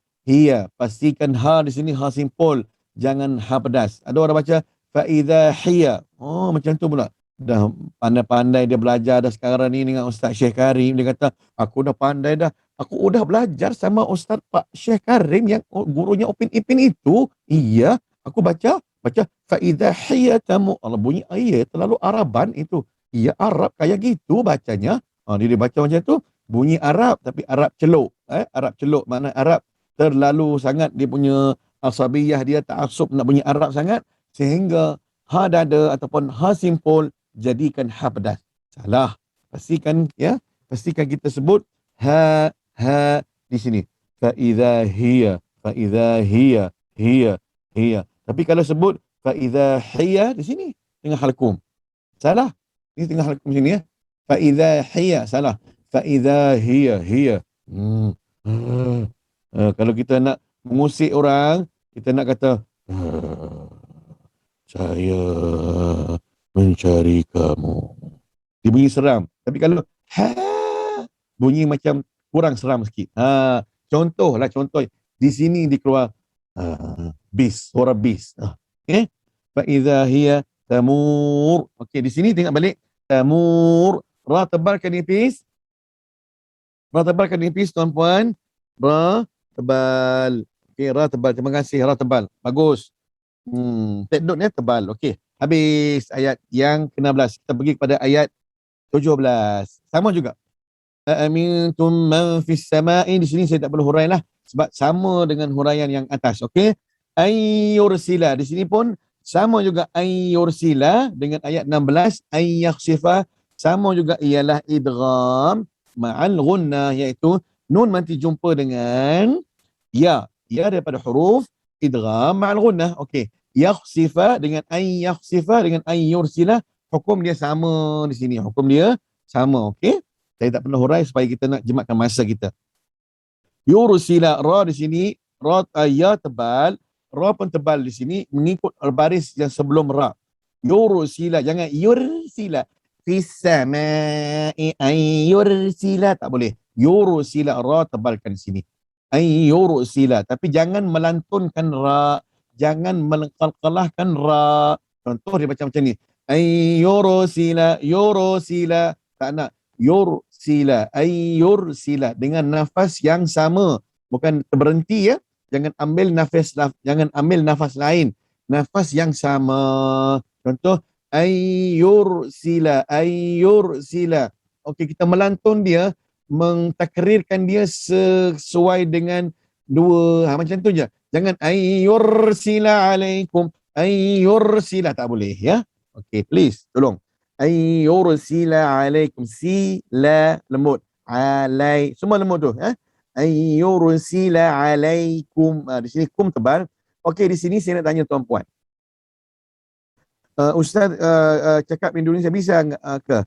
pastikan ha di sini ha simpul, jangan ha pedas. Ada orang baca fa idza hiya. Oh macam tu pula. Dah pandai-pandai dia belajar dah sekarang ni dengan Ustaz Syekh Karim. Dia kata, aku dah pandai dah. Aku udah belajar sama Ustaz Pak Syekh Karim yang gurunya Upin Ipin itu. Iya, aku baca fa idza hiyatamu. Allah, bunyi ayat terlalu Araban itu. Iya, Arab kayak gitu bacanya. Dia baca macam tu, bunyi Arab tapi Arab celuk. Arab celuk, makna Arab terlalu sangat dia punya asabiyah, dia ta'assub nak bunyi Arab sangat sehingga ha dada ataupun ha simpul jadikan ha pedas. Salah. Pastikan kita sebut ha di sini. Fa idza hiya. Tapi kalau sebut fa idza hiya di sini tengah halkum. Salah. Ini tengah halkum sini ya. Fa idza hiya, salah. Fa idza hiya. Kalau kita nak mengusik orang, kita nak kata saya mencari kamu. Dia bunyi seram. Tapi kalau bunyi macam kurang seram sikit. Contoh. Di sini dikeluar bis, suara bis. Okey. Fa idza hiya tamur. Okey, di sini tengok balik. Tamur. Ra tebalkan nipis. Tuan-puan. Ra tebal. Okey, ra tebal. Terima kasih, ra tebal. Bagus. Take note ya, tebal. Okey. Habis ayat yang ke-16. Kita pergi kepada ayat 17. Sama juga. Amintum man fis sama'i. Di sini saya tak perlu huraian lah, sebab sama dengan huraian yang atas. Okey. Ayyursila. Di sini pun sama juga ayyursila dengan ayat 16. Ayyakhsifa. Sama juga, ialah idgham ma'al gunnah, iaitu nun nanti jumpa dengan ya daripada huruf idgham ma'al gunnah. Okey. Yakhsifa dengan ayyursila, hukum dia sama di sini. Hukum dia sama, okey? Saya tak pernah hurai supaya kita nak jematkan masa kita. Yursila, ra di sini, ra ya tebal, ra pun tebal di sini mengikut baris yang sebelum ra. Yursila, jangan yursila. Fis sama'i ayyursila, tak boleh. Yursila, ra tebalkan di sini. Ayyursila, tapi jangan melantunkan ra. Jangan melengkalkalahkan ra. Contoh dia baca macam ni. Ayyursila. Tak nak. Ayyursila. Dengan nafas yang sama. Bukan berhenti ya. Jangan ambil nafas lain. Nafas yang sama. Contoh. Ayyursila. Okey, kita melantun dia. Mentakrirkan dia sesuai dengan dua. Macam tu je. Jangan ayyursila alaikum. Ayyursila, tak boleh ya. Okey, please tolong. Ayyursila alaikum. Sila lembut. Alai, semua lembut tu ya. Ayyursila alaikum. Di sini kum tebal. Okey, di sini saya nak tanya tuan-puan. Ustaz cakap Indonesia bisa ke?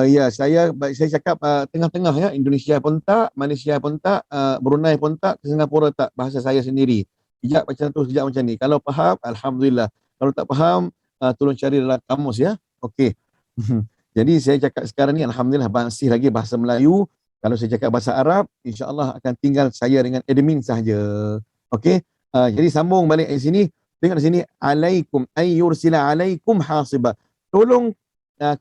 Ya, saya cakap tengah-tengah ya. Indonesia pun tak, Malaysia pun tak, Brunei pun tak, Singapura tak, bahasa saya sendiri. Sekejap macam tu, sekejap macam ni. Kalau faham, alhamdulillah. Kalau tak faham, tolong cari dalam kamus ya. Okey. Jadi saya cakap sekarang ni alhamdulillah masih lagi bahasa Melayu. Kalau saya cakap bahasa Arab, insya-Allah akan tinggal saya dengan admin sahaja. Okey. Jadi sambung balik di sini. Tengok di sini alaikum ayyursila alaikum hasiba. Tolong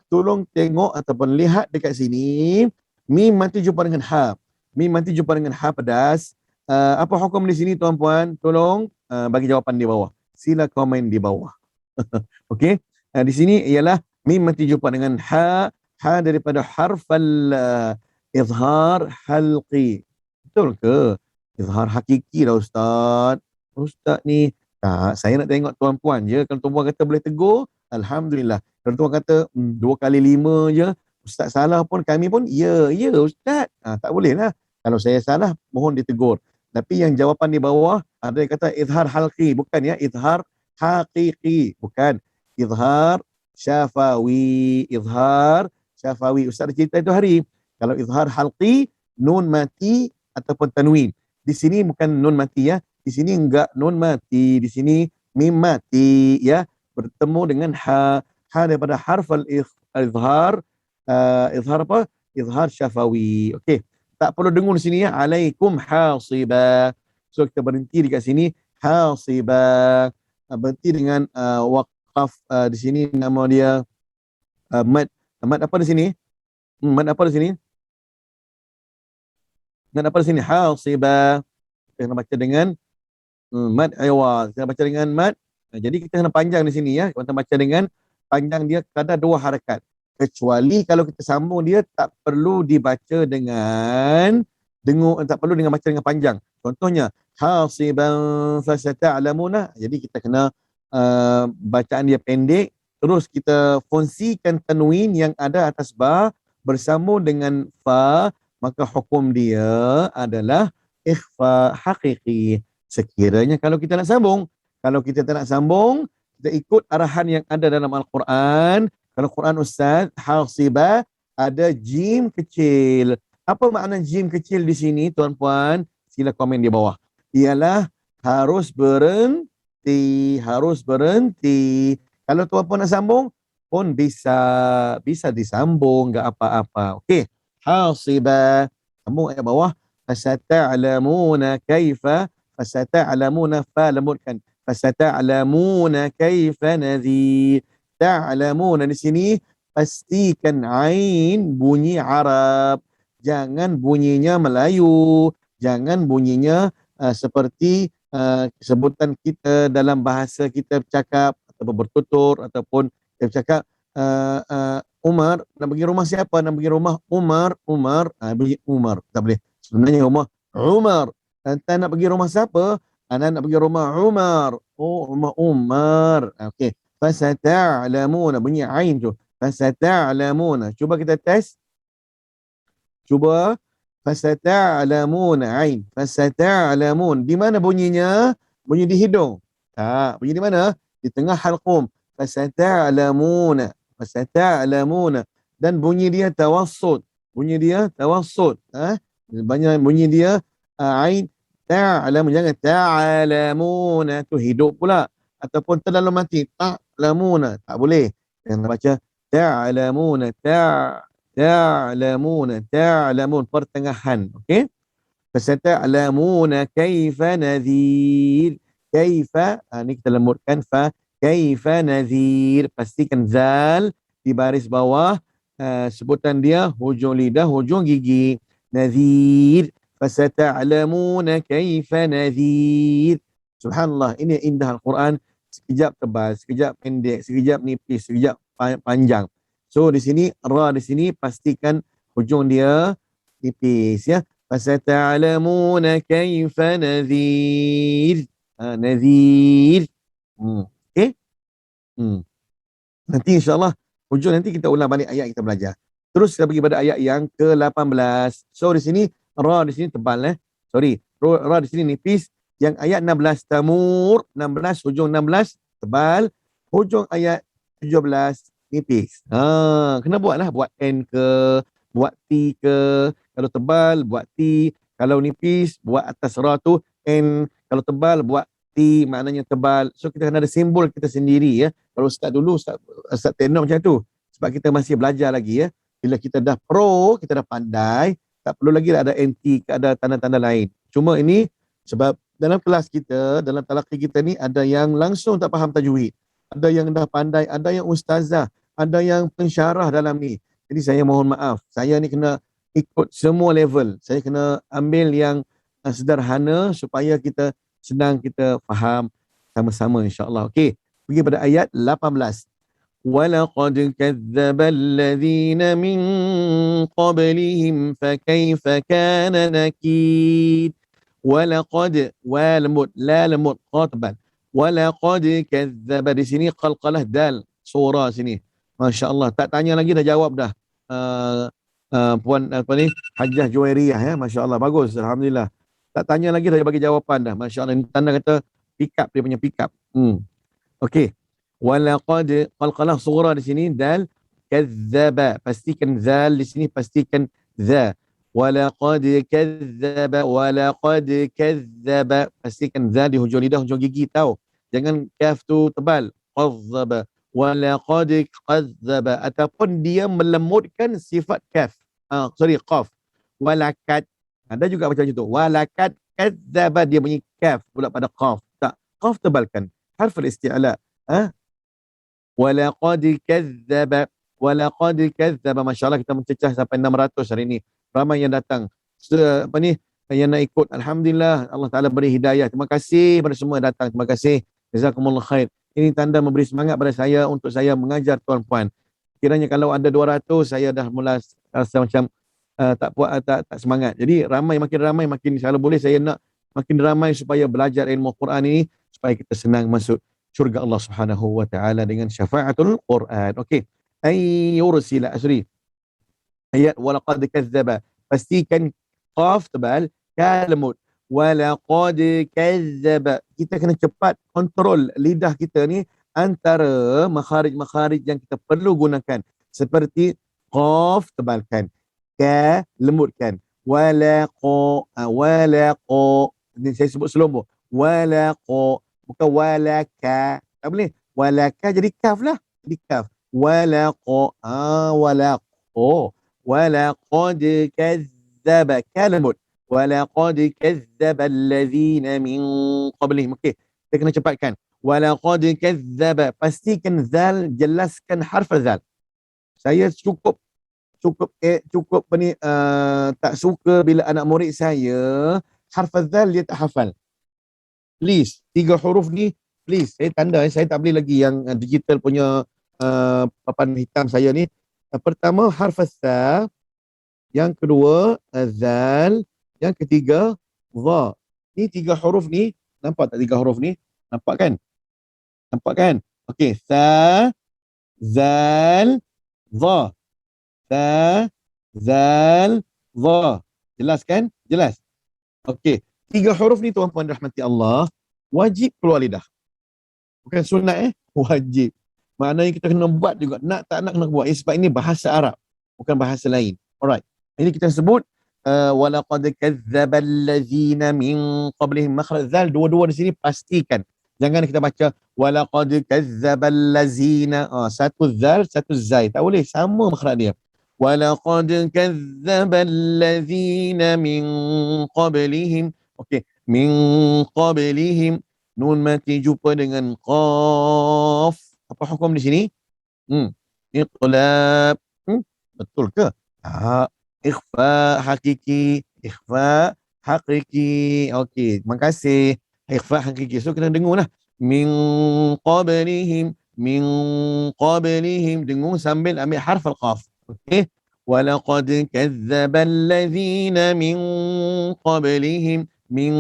tolong tengok ataupun lihat dekat sini. Mim mati jumpa dengan ha. Mim mati jumpa dengan ha pedas. Apa hukum di sini tuan-puan? Tolong bagi jawapan di bawah. Sila komen di bawah. Okey. Di sini ialah mim mati jumpa dengan ha. Ha daripada harf izhar halqi. Betul ke? Izhar hakiki lah Ustaz. Ustaz ni, tak, saya nak tengok tuan-puan je. Kalau tuan-puan kata boleh tegur, alhamdulillah. Kalau tuan kata 2 kali 5 je, Ustaz salah pun kami pun, ya Ustaz. Tak boleh lah. Kalau saya salah, mohon ditegur. Tapi yang jawapan di bawah, ada yang kata izhar halqi. Bukan ya, izhar haqiqi. Bukan. Izhar syafawi. Izhar syafawi. Ustaz ada cerita itu hari. Kalau izhar halqi, nun mati ataupun tanwin. Di sini bukan nun mati ya. Di sini enggak nun mati. Di sini mim mati ya. Bertemu dengan ha. Ha daripada harf al-izhar. Izhar apa? Izhar syafawi. Okey. Tak perlu dengung di sini ya. Alaikum hasiba. So kita berhenti dekat sini. Hasiba. Berhenti dengan waqaf. Di sini nama dia mad. Mad apa di sini? Mad apa di sini? Mad apa di sini? Hasiba. Kita kena baca dengan mad iwad. Kita baca dengan mad. Jadi kita kena panjang di sini ya. Kita baca dengan panjang dia kadar 2 harakat. Kecuali kalau kita sambung dia tak perlu dibaca dengan dengung, tak perlu dengan baca dengan panjang. Contohnya hasiban fasata'lamuna. Jadi kita kena bacaan dia pendek, terus kita fungsikan tanwin yang ada atas ba bersambung dengan fa, maka hukum dia adalah ikhfa haqiqi. Sekiranya kalau kita nak sambung, kalau kita tak nak sambung, kita ikut arahan yang ada dalam Al-Quran. Kalau Quran Ustaz, hasiba ada jim kecil. Apa makna jim kecil di sini tuan-puan? Sila komen di bawah. Ialah harus berhenti, harus berhenti. Kalau tuan-puan nak sambung pun bisa disambung, enggak apa-apa. Okey. Hasiba. Sambung ayat bawah. Fasata'lamuna kaifa, fasata'lamuna fa lemutkan. Fasata'lamuna kaifa nadhir. Ta'lamuna di sini pastikan ain bunyi Arab. Jangan bunyinya Melayu. Jangan bunyinya seperti sebutan kita dalam bahasa kita bercakap ataupun bertutur ataupun kita bercakap Umar nak pergi rumah siapa? Nak pergi rumah Umar. Bunyi Umar. Tak boleh. Sebenarnya rumah Umar. Entah nak pergi rumah siapa? Anak nak pergi rumah Umar. Oh, rumah Umar. Okey. Fasata'lamuna, bunyi ain tu. Fasata'lamuna. Cuba kita test. Cuba. Fasata'lamuna ain. Fasata'lamun. Di mana bunyinya? Bunyi di hidung. Tak. Bunyi di mana? Di tengah halqum. Fasata'lamuna. Fasata'lamuna. Dan bunyi dia tawassut. Bunyi dia tawassut. Banyak bunyi dia ain. Ta'lamun. Jangan ta'lamuna. Tu hidup pula. Ataupun terlalu mati. Ta'lamuna. Tak boleh. Jangan baca ta'lamuna. Ta'lamuna. Ta'lamun. Pertengahan. Okey. Fasata'lamuna kaifa nadhir. Kaifa. Ni kita lemutkan fa. Kaifa nadhir. Pastikan zal di baris bawah. Sebutan dia hujung lidah, hujung gigi. Nadhir. Fasata'lamuna kaifa nadhir. Subhanallah. Ini indah Al-Quran. Sekejap tebal, sekejap pendek, sekejap nipis, sekejap panjang. So di sini ra di sini pastikan hujung dia nipis ya. Fasata'lamuna kaifa nadhir. Nadhir. Okey. Nanti insya-Allah hujung nanti kita ulang balik ayat kita belajar. Terus kita pergi pada ayat yang ke-18. So di sini ra di sini tebal Sorry. Ra di sini nipis. Yang ayat 16 tamur, 16 hujung 16 tebal, hujung ayat 17 nipis. Kena buatlah, buat N ke, buat T ke. Kalau tebal buat T, kalau nipis buat atas ra tu N, kalau tebal buat T, maknanya tebal. So kita kena ada simbol kita sendiri ya. Kalau ustaz dulu ustaz tenor macam tu. sebab kita masih belajar lagi ya. Bila kita dah pro, kita dah pandai, tak perlu lagi ada anti, ada tanda-tanda lain. Cuma ini sebab dalam kelas kita, dalam talaqi kita ni ada yang langsung tak faham tajwid, ada yang dah pandai, ada yang ustazah, ada yang pensyarah dalam ni. Jadi saya mohon maaf, saya ni kena ikut semua level. Saya kena ambil yang sederhana supaya kita senang kita faham sama-sama insya-Allah. Okey, pergi pada ayat 18. وَلَقَدْ كَذَّبَ الَّذِينَ مِنْ قَبْلِهِمْ فَكَيْفَ كَانَ نَكِيرِ وَلَقَدْ وَلَمُدْ لَا لَمُدْ قَاتِبًا وَلَقَدْ كَذَّبَ di sini qalqalah dal surah sini. Masya Allah, tak tanya lagi dah jawab dah. Puan apa ni Hajjah Juwairiyah ya, Masya Allah, bagus, Alhamdulillah. Tak tanya lagi dah bagi jawapan dah. Masya Allah, ini tanda kata pick up, dia punya pick up. Okey. Walaqad qalqalah sughra di sini dal, kadzdzaba pastikan zal di sini, pastikan za. Walaqad kadzdzaba pastikan za di hujung lidah, hujung gigi tahu. Jangan kaf tu tebal. Qazzaba. Walaqad qazzaba ataupun dia melemutkan sifat kaf. Qaf. Walaqad ada juga macam itu. Walaqad kadzdzaba dia bunyi kaf pula pada qaf. Tak, qaf tebalkan. Harf al-isti'la. Walaqad kadzdzaba masya-Allah, kita mencecah sampai 600 hari ini. Ramai yang datang. Yang nak ikut, alhamdulillah, Allah Taala beri hidayah. Terima kasih pada semua yang datang. Terima kasih. Jazakumullah khair. Ini tanda memberi semangat pada saya untuk saya mengajar tuan-puan. Kiranya kalau ada 200 saya dah mula rasa macam tak puas, tak semangat. Jadi makin ramai makin, kalau boleh saya nak makin ramai supaya belajar ilmu Quran ini supaya kita senang masuk syurga Allah Subhanahu wa taala dengan syafaatul Quran. Okey. Yursila asri. Ayat walaqad kadzdzaba. Pastikan qaf tebal, kalamut. Walaqad kadzdzaba. Kita kena cepat kontrol lidah kita ni antara makharij-makharij yang kita perlu gunakan. Seperti qaf tebalkan, ka lembutkan. Walaqo. Ini saya sebut slow. Walaqo. Bukan walaka. Tak boleh. Walaka jadi kaf lah. Jadi kaf. Walaqo. Walaqo. Walaqad kazzaba. Kalamut. Walaqad kazzaba allazina min qablihim. Okey. Kita kena cepatkan. Walaqad kazzaba. Pastikan zal, jelaskan harf zal. Saya cukup tak suka bila anak murid saya harf zal dia tak hafal. Please, 3 huruf ni, please, saya tanda, saya tak beli lagi yang digital punya papan hitam saya ni. Pertama, harf sa, yang kedua, zal, yang ketiga, dha. Ni 3 huruf ni, nampak tak 3 huruf ni? Nampak kan? Nampak kan? Okey, sa, zal, dha. Sa, zal, dha. Jelas kan? Jelas? Okey. 3 huruf ni tuan-puan rahmati Allah, wajib keluar lidah. Bukan sunat wajib. Maknanya kita kena buat juga. Nak tak nak kena buat. Sebab ini bahasa Arab, bukan bahasa lain. Alright. Ini kita sebut walaqad kadzdzaba allazina min qablihim. Makhraj zal dua-dua di sini pastikan. Jangan kita baca walaqad kadzdzaba allazina. Satu zal, satu zai. Tak boleh, sama makhraj dia. Walaqad kadzdzaba allazina min qablihim. Okey, min qablihim, nun mati jumpa dengan qaf. Apa hukum di sini? Iqlab. Betul ke? Ikhfa hakiki. Ikhfa hakiki. Okey, terima kasih. Ikhfa hakiki. So kena dengar lah. Min qablihim. Min qablihim. Dengar sambil ambil harf al-qaf. Okey. Walaqad kadzdzaba allazina min qablihim. Min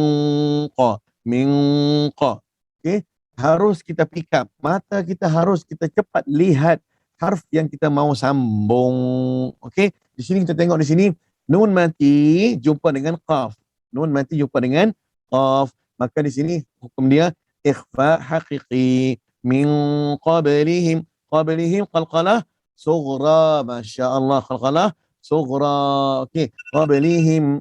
qa. Okey, harus kita pick up. Mata kita harus kita cepat lihat harf yang kita mau sambung. Okey, di sini kita tengok di sini nun mati jumpa dengan qaf. Nun mati jumpa dengan qaf. Maka di sini hukum dia ikhfa haqiqi. Min qablihim. Qablihim qalqalah sughra. Masya-Allah, qalqalah sughra. Okey, qablihim.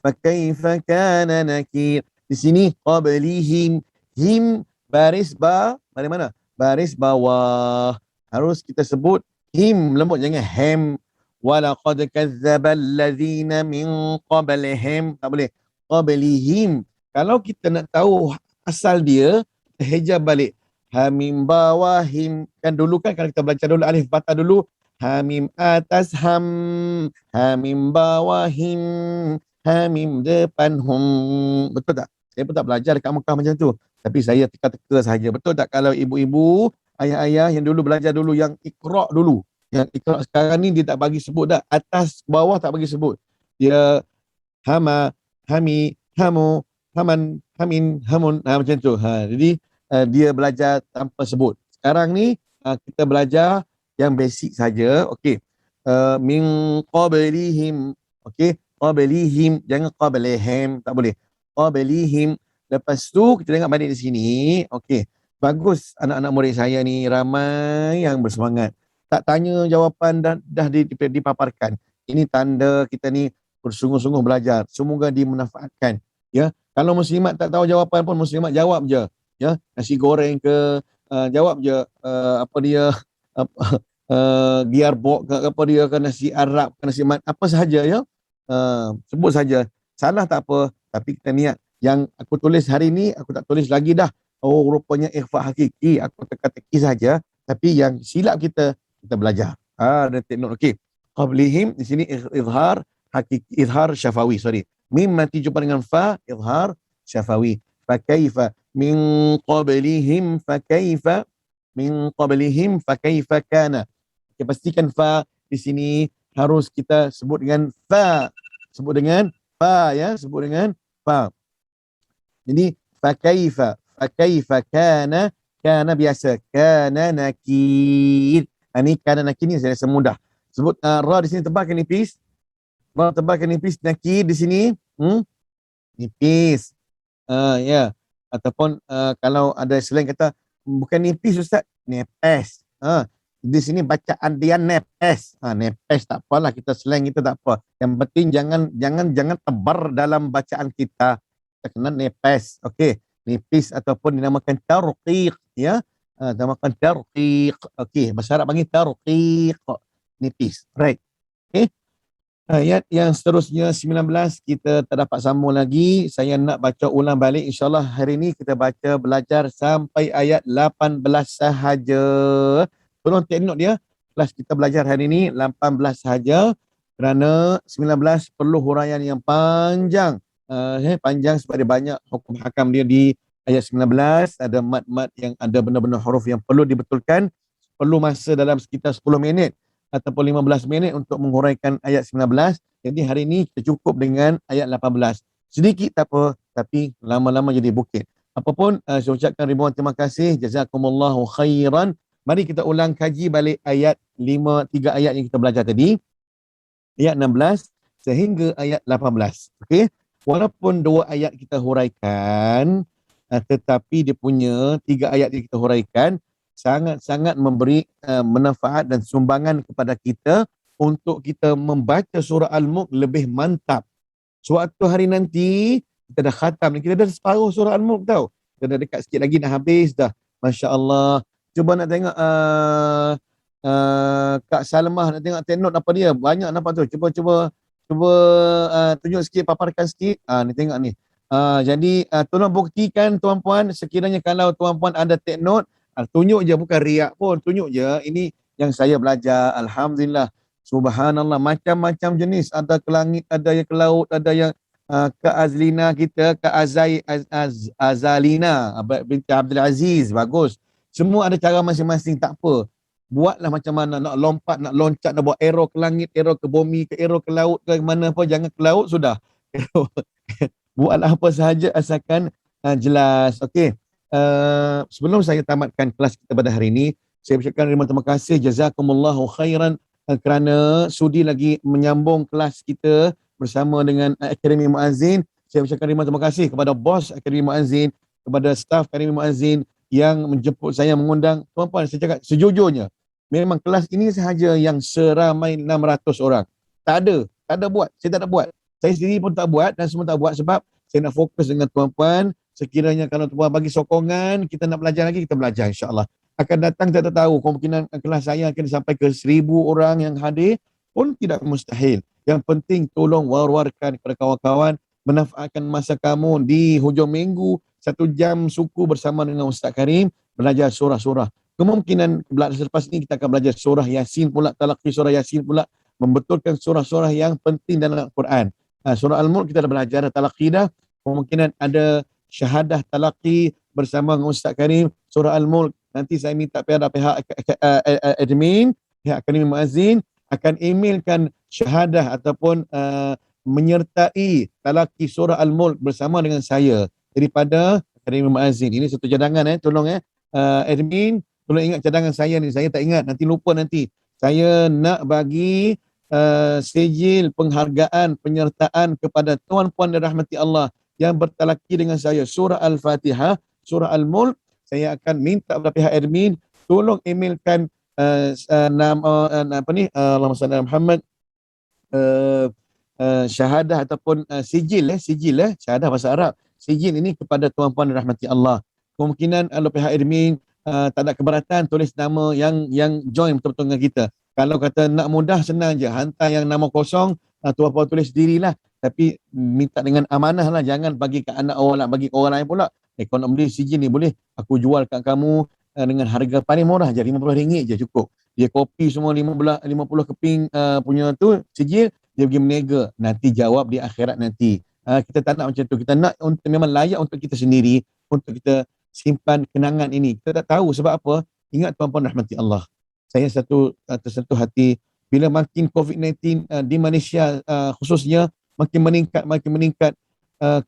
Fakaifa kana nakir. Di sini qablihim, him baris ba, dari mana? Baris bawah. Harus kita sebut him lembut, jangan hem. Walaqad kazzabal ladzina min qablihim, tak boleh qablihim. Kalau kita nak tahu asal dia, kita hejab balik hamim bawahim. Kan dulu kan kalau kita belajar dulu alif fatah dulu, hamim atas ham, hamim bawahim, hamim depan hum. Betul tak? Saya pun tak belajar dekat Mekah macam tu, tapi saya teka-teka saja. Betul tak kalau ibu-ibu, ayah-ayah yang dulu belajar dulu, yang Iqra dulu, yang Iqra sekarang ni dia tak bagi sebut dah, atas bawah tak bagi sebut. Dia hama, hami, hamu, haman, hamin, hamun, macam tu. Jadi dia belajar tanpa sebut. Sekarang ni kita belajar yang basic saja. Okey. Min qablihim. Okey. Qablihim, jangan qablihim, tak boleh. Qablihim. Lepas tu kita tengok balik di sini. Okey. Bagus anak-anak murid saya ni ramai yang bersemangat. Tak tanya jawapan dah dipaparkan. Ini tanda kita ni bersungguh-sungguh belajar. Semoga dimanfaatkan. Ya. Kalau muslimat tak tahu jawapan pun, muslimat jawab je. Ya, nasi goreng ke, jawab je apa dia gearbox ke, apa dia ke, nasi Arab ke, nasi mat, apa sahaja ya. Sebut saja. Salah tak apa, tapi kita niat. Yang aku tulis hari ni, aku tak tulis lagi dah. Oh, rupanya ikhfa hakiki, aku teka-teki saja. Tapi yang silap kita belajar. Dan take note. Okey. Qablihim, di sini izhar hakiki, izhar syafawi, sorry. Mim mati jumpa dengan fa, izhar syafawi. Fakaifa min qablihim fakaifa, min qablihim fakaifa kana. Okay, pastikan fa di sini harus kita sebut dengan fa. Sebut dengan fa ya, sebut dengan fa. Jadi fakaifa, fakaifa kana, kana biasa, kana nakir. Ini kana nakir ni saya rasa mudah. Sebut ra di sini tebalkan nipis. Ra tebalkan nipis, nakir di sini nipis. Ya. Ataupun kalau ada selain kata bukan nipis ustaz, nepes. Di sini bacaan dia nepes. Nepes tak apalah, kita slang kita tak apa. Yang penting jangan tebar dalam bacaan kita. Kita kena nepes. Okey, nipis ataupun dinamakan tarqiq ya. Dinamakan tarqiq. Okey, bahasa Arab panggil tarqiq. Nipis. Right. Okey. Ayat yang seterusnya 19 kita tak dapat sambung lagi. Saya nak baca ulang balik. InsyaAllah hari ini kita belajar sampai ayat 18 sahaja. Tolong take note dia. Kelas kita belajar hari ini 18 sahaja. Kerana 19 perlu huraian yang panjang. Panjang sebab dia banyak hukum hakam dia di ayat 19. Ada mat-mat yang ada benar-benar huruf yang perlu dibetulkan. Perlu masa dalam sekitar 10 minit. Ataupun 15 minit untuk menghuraikan ayat 19. Jadi hari ini kita cukup dengan ayat 18. Sedikit tak apa, tapi lama-lama jadi bukit. Apapun, saya ucapkan ribuan terima kasih. Jazakumullahu khairan. Mari kita ulang kaji balik ayat 3 ayat yang kita belajar tadi. Ayat 16 sehingga ayat 18. Okey. Walaupun 2 ayat kita huraikan, tetapi dia punya 3 ayat yang kita huraikan sangat-sangat memberi manfaat dan sumbangan kepada kita untuk kita membaca surah Al-Mulk lebih mantap. Suatu hari nanti kita dah khatam, kita dah separuh surah Al-Mulk tau. Kita dah dekat sikit lagi nak habis dah. Masya Allah. Cuba nak tengok Kak Salmah, nak tengok tenot apa dia. Banyak nampak tu. Cuba tunjuk sikit, paparkan sikit. Ni tengok ni. Jadi tolong buktikan tuan-puan, sekiranya kalau tuan-puan ada take note, tunjuk je, bukan riak pun, tunjuk je. Ini yang saya belajar. Alhamdulillah. Subhanallah, macam-macam jenis. Ada ke langit, ada yang ke laut, ada yang ke Azlina kita, ke Azalina binti Abdul Aziz. Bagus. Semua ada cara masing-masing, tak apa. Buatlah macam mana, nak lompat, nak loncat, nak buat arrow ke langit, arrow ke bumi, ke arrow ke laut, ke mana pun, jangan ke laut, sudah. Buatlah apa sahaja asalkan jelas. Okey. Sebelum saya tamatkan kelas kita pada hari ini, saya ucapkan terima kasih, jazakumullahu khairan kerana sudi lagi menyambung kelas kita bersama dengan Akademi Muazzin. Saya ucapkan terima kasih kepada bos Akademi Muazzin, kepada staf Akademi Muazzin yang menjemput saya, mengundang. Tuan-puan, saya cakap sejujurnya, memang kelas ini sahaja yang seramai 600 orang. Tak ada buat, saya tak ada buat. Saya sendiri pun tak buat dan semua tak buat sebab saya nak fokus dengan tuan-puan. Sekiranya kalau tuan bagi sokongan, kita nak belajar lagi, kita belajar insya-Allah. akan datang tak tahu, kemungkinan kelas saya akan sampai ke 1,000 orang yang hadir pun tidak mustahil. Yang penting tolong war-warkan kepada kawan-kawan, manfaatkan masa kamu di hujung minggu 1 jam suku bersama dengan Ustaz Karim belajar surah-surah. Kemungkinan selepas ini kita akan belajar surah Yasin pula, talaqi surah Yasin pula, membetulkan surah-surah yang penting dalam Al-Quran. Surah Al-Mulk kita dah belajar, talaqi dah. Kemungkinan ada syahadah talaqi bersama dengan Ustaz Karim, surah Al-Mulk. Nanti saya minta pihak admin, pihak Akademi Muazzin akan emailkan syahadah ataupun menyertai talaqi surah Al-Mulk bersama dengan saya daripada Akademi Muazzin. Ini satu cadangan, tolong admin, tolong ingat cadangan saya ni. Saya tak ingat, nanti lupa nanti. Saya nak bagi sijil penghargaan, penyertaan kepada tuan-puan dan rahmati Allah yang bertalaqi dengan saya surah Al-Fatihah, surah Al-Mulk. Saya akan minta kepada pihak admin tolong emailkan nama Allahumma salli ala Muhammad, syahadah ataupun sijil syahadah bahasa Arab, sijil ini kepada tuan-puan dan rahmati Allah. Kemungkinan kalau pihak admin tak ada keberatan, tulis nama yang join betul-betul dengan kita. Kalau kata nak mudah, senang je, hantar yang nama kosong, tuan-puan tulis sendirilah, tapi minta dengan amanah lah, jangan bagi ke anak orang, bagi ke orang lain pula. Kalau nak beli sijil ni boleh aku jual kat kamu dengan harga paling murah je, RM50 je cukup. Dia kopi semua 50 keping punya tu sijil, dia pergi meniaga. Nanti jawab di akhirat nanti. Kita tak nak macam tu. Kita nak memang layak untuk kita sendiri, untuk kita simpan kenangan ini. Kita tak tahu sebab apa. Ingat tuan-puan rahmati Allah, saya tersentuh hati bila makin COVID-19 di Malaysia khususnya makin meningkat.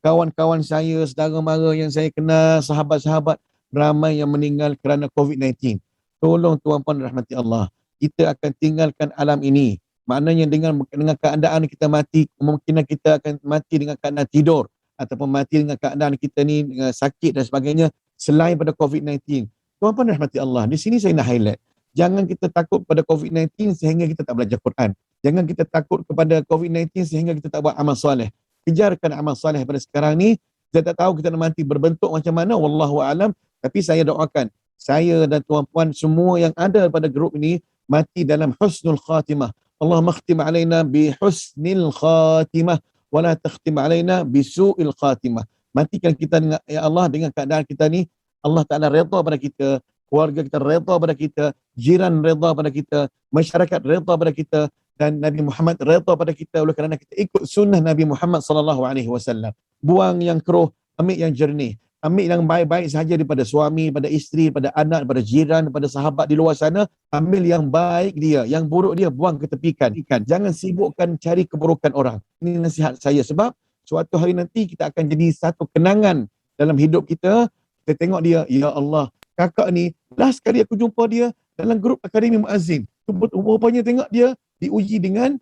Kawan-kawan saya, saudara mara yang saya kenal, sahabat-sahabat ramai yang meninggal kerana COVID-19. Tolong tuan-puan rahmati Allah, kita akan tinggalkan alam ini. Maknanya dengan keadaan kita mati, kemungkinan kita akan mati dengan keadaan tidur ataupun mati dengan keadaan kita ni sakit dan sebagainya selain pada COVID-19. Tuan-puan rahmati Allah, di sini saya nak highlight, jangan kita takut pada COVID-19 sehingga kita tak belajar Quran. Jangan kita takut kepada COVID-19 sehingga kita tak buat amal soleh. Kejarkan amal soleh pada sekarang ni. Kita tak tahu kita nak mati berbentuk macam mana, wallahu alam. Tapi saya doakan, saya dan tuan-puan semua yang ada pada grup ini mati dalam husnul khatimah. Allah makhtim alaina bi husnil khatimah wa la takhtim alaina bi su'il khatimah. Matikan kita dengan, ya Allah, dengan keadaan kita ni Allah Ta'ala redha pada kita, keluarga kita redha pada kita, jiran redha pada kita, masyarakat redha pada kita, dan Nabi Muhammad redha pada kita oleh kerana kita ikut sunnah Nabi Muhammad sallallahu alaihi wasallam. Buang yang keruh, ambil yang jernih. Ambil yang baik-baik sahaja daripada suami, pada isteri, pada anak, pada jiran, pada sahabat di luar sana. Ambil yang baik dia, yang buruk dia buang ke tepikan. Jangan sibukkan cari keburukan orang. Ini nasihat saya, sebab suatu hari nanti kita akan jadi satu kenangan dalam hidup kita. Kita tengok dia, ya Allah, kakak ni last kali aku jumpa dia dalam grup Akademi Muazzin. Rupanya tengok dia diuji dengan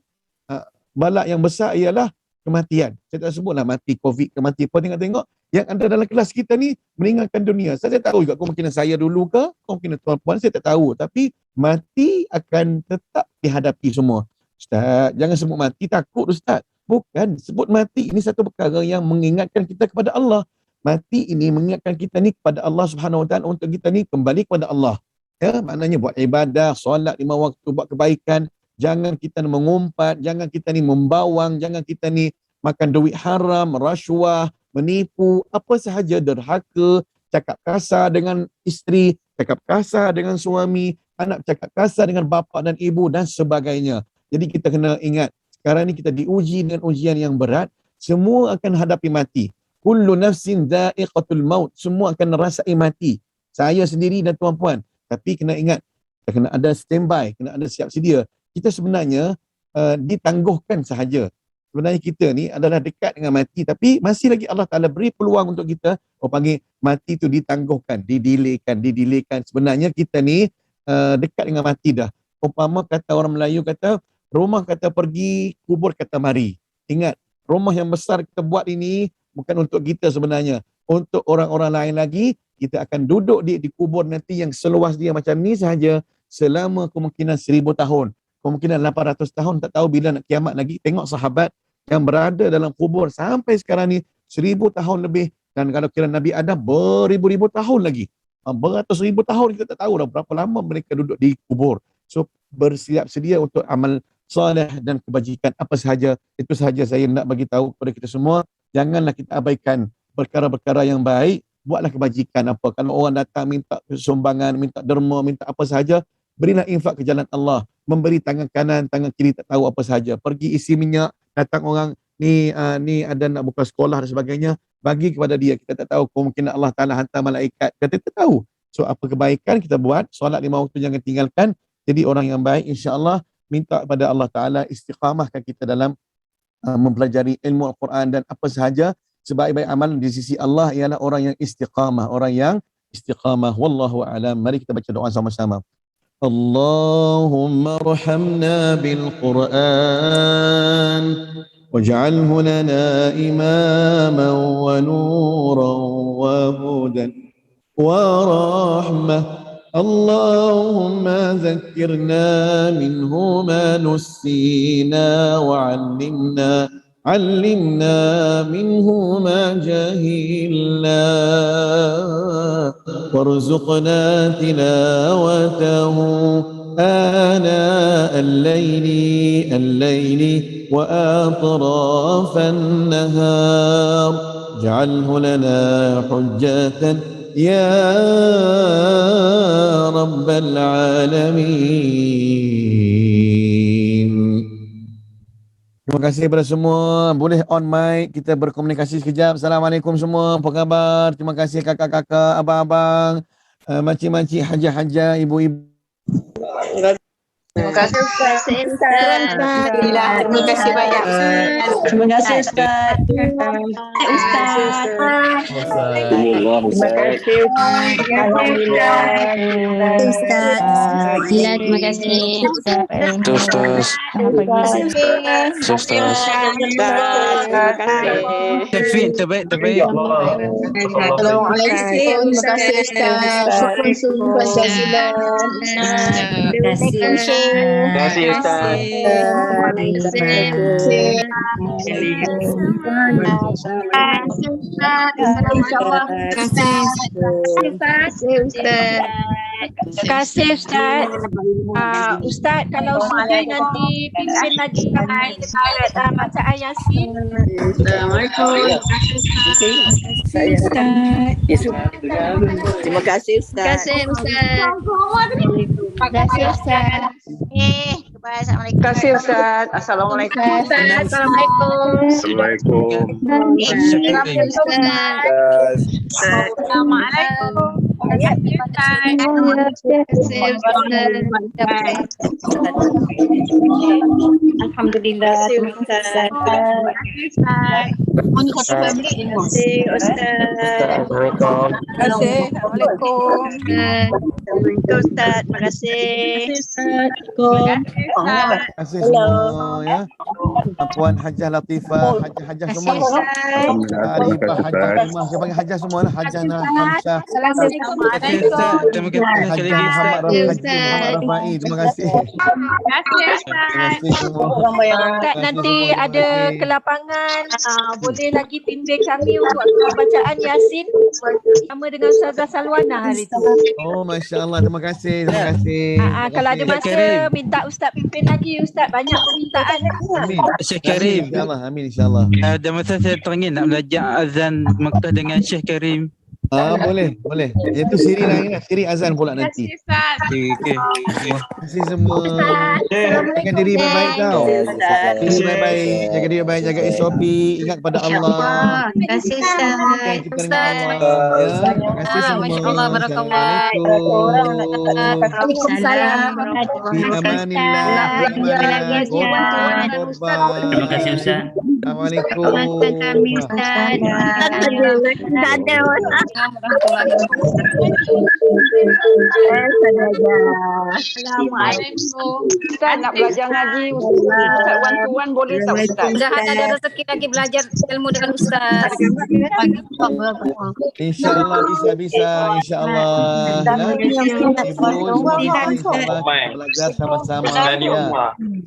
balak yang besar ialah kematian. Saya tak sebutlah mati COVID ke mati apa, tengok-tengok yang ada dalam kelas kita ni meninggalkan dunia. Saya tak tahu juga kemungkinan saya dulu ke, kemungkinan tuan-puan, saya tak tahu. Tapi mati akan tetap dihadapi semua. Ustaz, jangan sebut mati, takut Ustaz. Bukan, sebut mati ini satu perkara yang mengingatkan kita kepada Allah. Mati ini mengingatkan kita ni kepada Allah Subhanahu Wa Taala, untuk kita ni kembali kepada Allah. Ya, maknanya buat ibadah, solat 5 waktu, buat kebaikan. Jangan kita ni mengumpat, jangan kita ni membawang, jangan kita ni makan duit haram, rasuah, menipu, apa sahaja, derhaka, cakap kasar dengan isteri, cakap kasar dengan suami, anak cakap kasar dengan bapa dan ibu dan sebagainya. Jadi kita kena ingat, sekarang ni kita diuji dengan ujian yang berat, semua akan hadapi mati. Kullu nafsin dha'iqatul maut, semua akan rasai mati. Saya sendiri dan tuan-puan. Tapi kena ingat, kita kena ada standby, kena ada siap sedia. Kita sebenarnya ditangguhkan sahaja. Sebenarnya kita ni adalah dekat dengan mati, tapi masih lagi Allah Ta'ala beri peluang untuk kita. Panggil mati tu ditangguhkan, didilaykan. Sebenarnya kita ni dekat dengan mati dah. Umpama kata orang Melayu kata, rumah kata pergi, kubur kata mari. Ingat, rumah yang besar kita buat ini bukan untuk kita sebenarnya. Untuk orang-orang lain lagi, kita akan duduk di kubur nanti yang seluas dia macam ni sahaja selama kemungkinan 1000 tahun. Kemungkinan 800 tahun, tak tahu bila nak kiamat lagi. Tengok sahabat yang berada dalam kubur sampai sekarang ni 1000 tahun lebih, dan kalau kira Nabi Adam beribu-ribu tahun lagi. beratus ribu tahun, kita tak tahu dah berapa lama mereka duduk di kubur. So bersiap sedia untuk amal soleh dan kebajikan apa sahaja. Itu sahaja saya nak bagi tahu kepada kita semua. Janganlah kita abaikan perkara-perkara yang baik, buatlah kebajikan apa. Kalau orang datang minta sumbangan, minta derma, minta apa sahaja, berilah infak ke jalan Allah. Memberi tangan kanan, tangan kiri tak tahu apa sahaja. Pergi isi minyak, datang orang ni ada nak buka sekolah dan sebagainya, bagi kepada dia. Kita tak tahu, mungkin Allah Ta'ala hantar malaikat, kita tak tahu. So apa kebaikan kita buat, solat 5 waktu jangan tinggalkan, jadi orang yang baik, insya-Allah. Minta kepada Allah Ta'ala istiqamahkan kita dalam mempelajari ilmu Al-Quran dan apa sahaja. Sebaik-baik amal di sisi Allah ialah orang yang istiqamah, orang yang istiqamah. Wallahu a'lam. Mari kita baca doa sama-sama. Allahumma arhamna bil Quran waj'alhu lana imaman wa nuran wa hudan wa rahmah. Allahumma zakkirna minhu ma nussina wa 'allimna minhu ma jahilna warzuqna tilawatahu آناء الليل وأطراف النهار اجعله لنا حجة يا رب العالمين. Terima kasih kepada semua. Boleh on mic, kita berkomunikasi sekejap. Assalamualaikum semua, apa khabar? Terima kasih kakak-kakak, abang-abang, makcik-makcik, hajah-hajah, ibu-ibu. Terima kasih Ustaz. Terima kasih banyak Ustaz. Terima kasih Ustaz. Ustaz. Terima kasih Ustaz. Alhamdulillah. Ustaz. Terima kasih Ustaz. Ustaz. Terima kasih Ustaz. Terima kasih. Terbaik, terbaik. Assalamualaikum. Terima kasih Ustaz. Syukran sungguh jazilan. Terima kasih. Terima kasih Ustaz. Terima kasih Ustaz. Ustaz, kalau sudah nanti pimpin lagi kami bacaan Yasin. Assalamualaikum. Terima kasih Ustaz. Terima kasih Ustaz. Terima kasih Ustaz. Assalamualaikum. Terima kasih Ustaz. Assalamualaikum. Assalamualaikum. Assalamualaikum. Assalamualaikum. Alhamdulillah. Ustaz. Assalamualaikum. Assalamualaikum. Ustaz. Terima kasih. Terima kasih semua ya. Puan Hajah Latifah, Hajah semua. Arifah, Hajah semua. Saya panggil Hajah semua lah. Hajah Hamsyah. Terima kasih Ustaz. Terima kasih sekali lagi Ustaz. Muhammad Rafai. Terima kasih. Terima kasih semua. Ustaz, nanti ada ke lapangan, boleh lagi bimbing kami untuk bacaan Yasin sama dengan Ustazah Salwana hari itu. Oh, Masya Allah. Terima kasih. Terima kasih. Kalau ada masa, minta Ustaz pimpin lagi. Ustaz, banyak permintaan. Amin. Syekh Karim. InsyaAllah. Amin insyaAllah. Ada masa saya teringin nak belajar azan Makkah dengan Syekh Karim. Boleh. Itu siri lain lah. Siri azan pula nanti. Okey. Terima kasih semua. Jaga diri baik-baik tau. Diri baik-baik. Jaga diri baik. Jaga SOP. Ingat pada Allah. Terima kasih Ustaz. Kita dengan Allah. Ya. Terima kasih semua. Masya Allah, barakallah. Assalamualaikum. Fi amanillah. Terima kasih Ustaz. Assalamualaikum. Assalamualaikum. Ustaz nak belajar ngaji. Ustaz one-to-one boleh tak Ustaz? Mudah-mudahan ada rezeki lagi belajar ilmu dengan Ustaz. InsyaAllah bisa. InsyaAllah. Ibu, insyaAllah kita belajar sama-sama. Ya.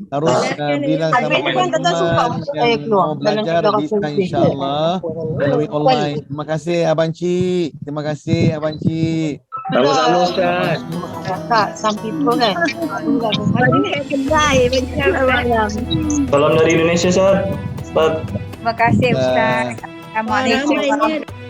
Harus bilang sama teman-teman yang mau belajar bisa insyaAllah melalui online. Terima kasih Abang Cik. Terima kasih Abang Cik. Sama-sama Ustaz. Kak, some people kan. Banyak kedai, banyak orang. Salam dari Indonesia Ustaz. Ustaz. Terima kasih Ustaz. Assalamualaikum Ramainya warahmatullahi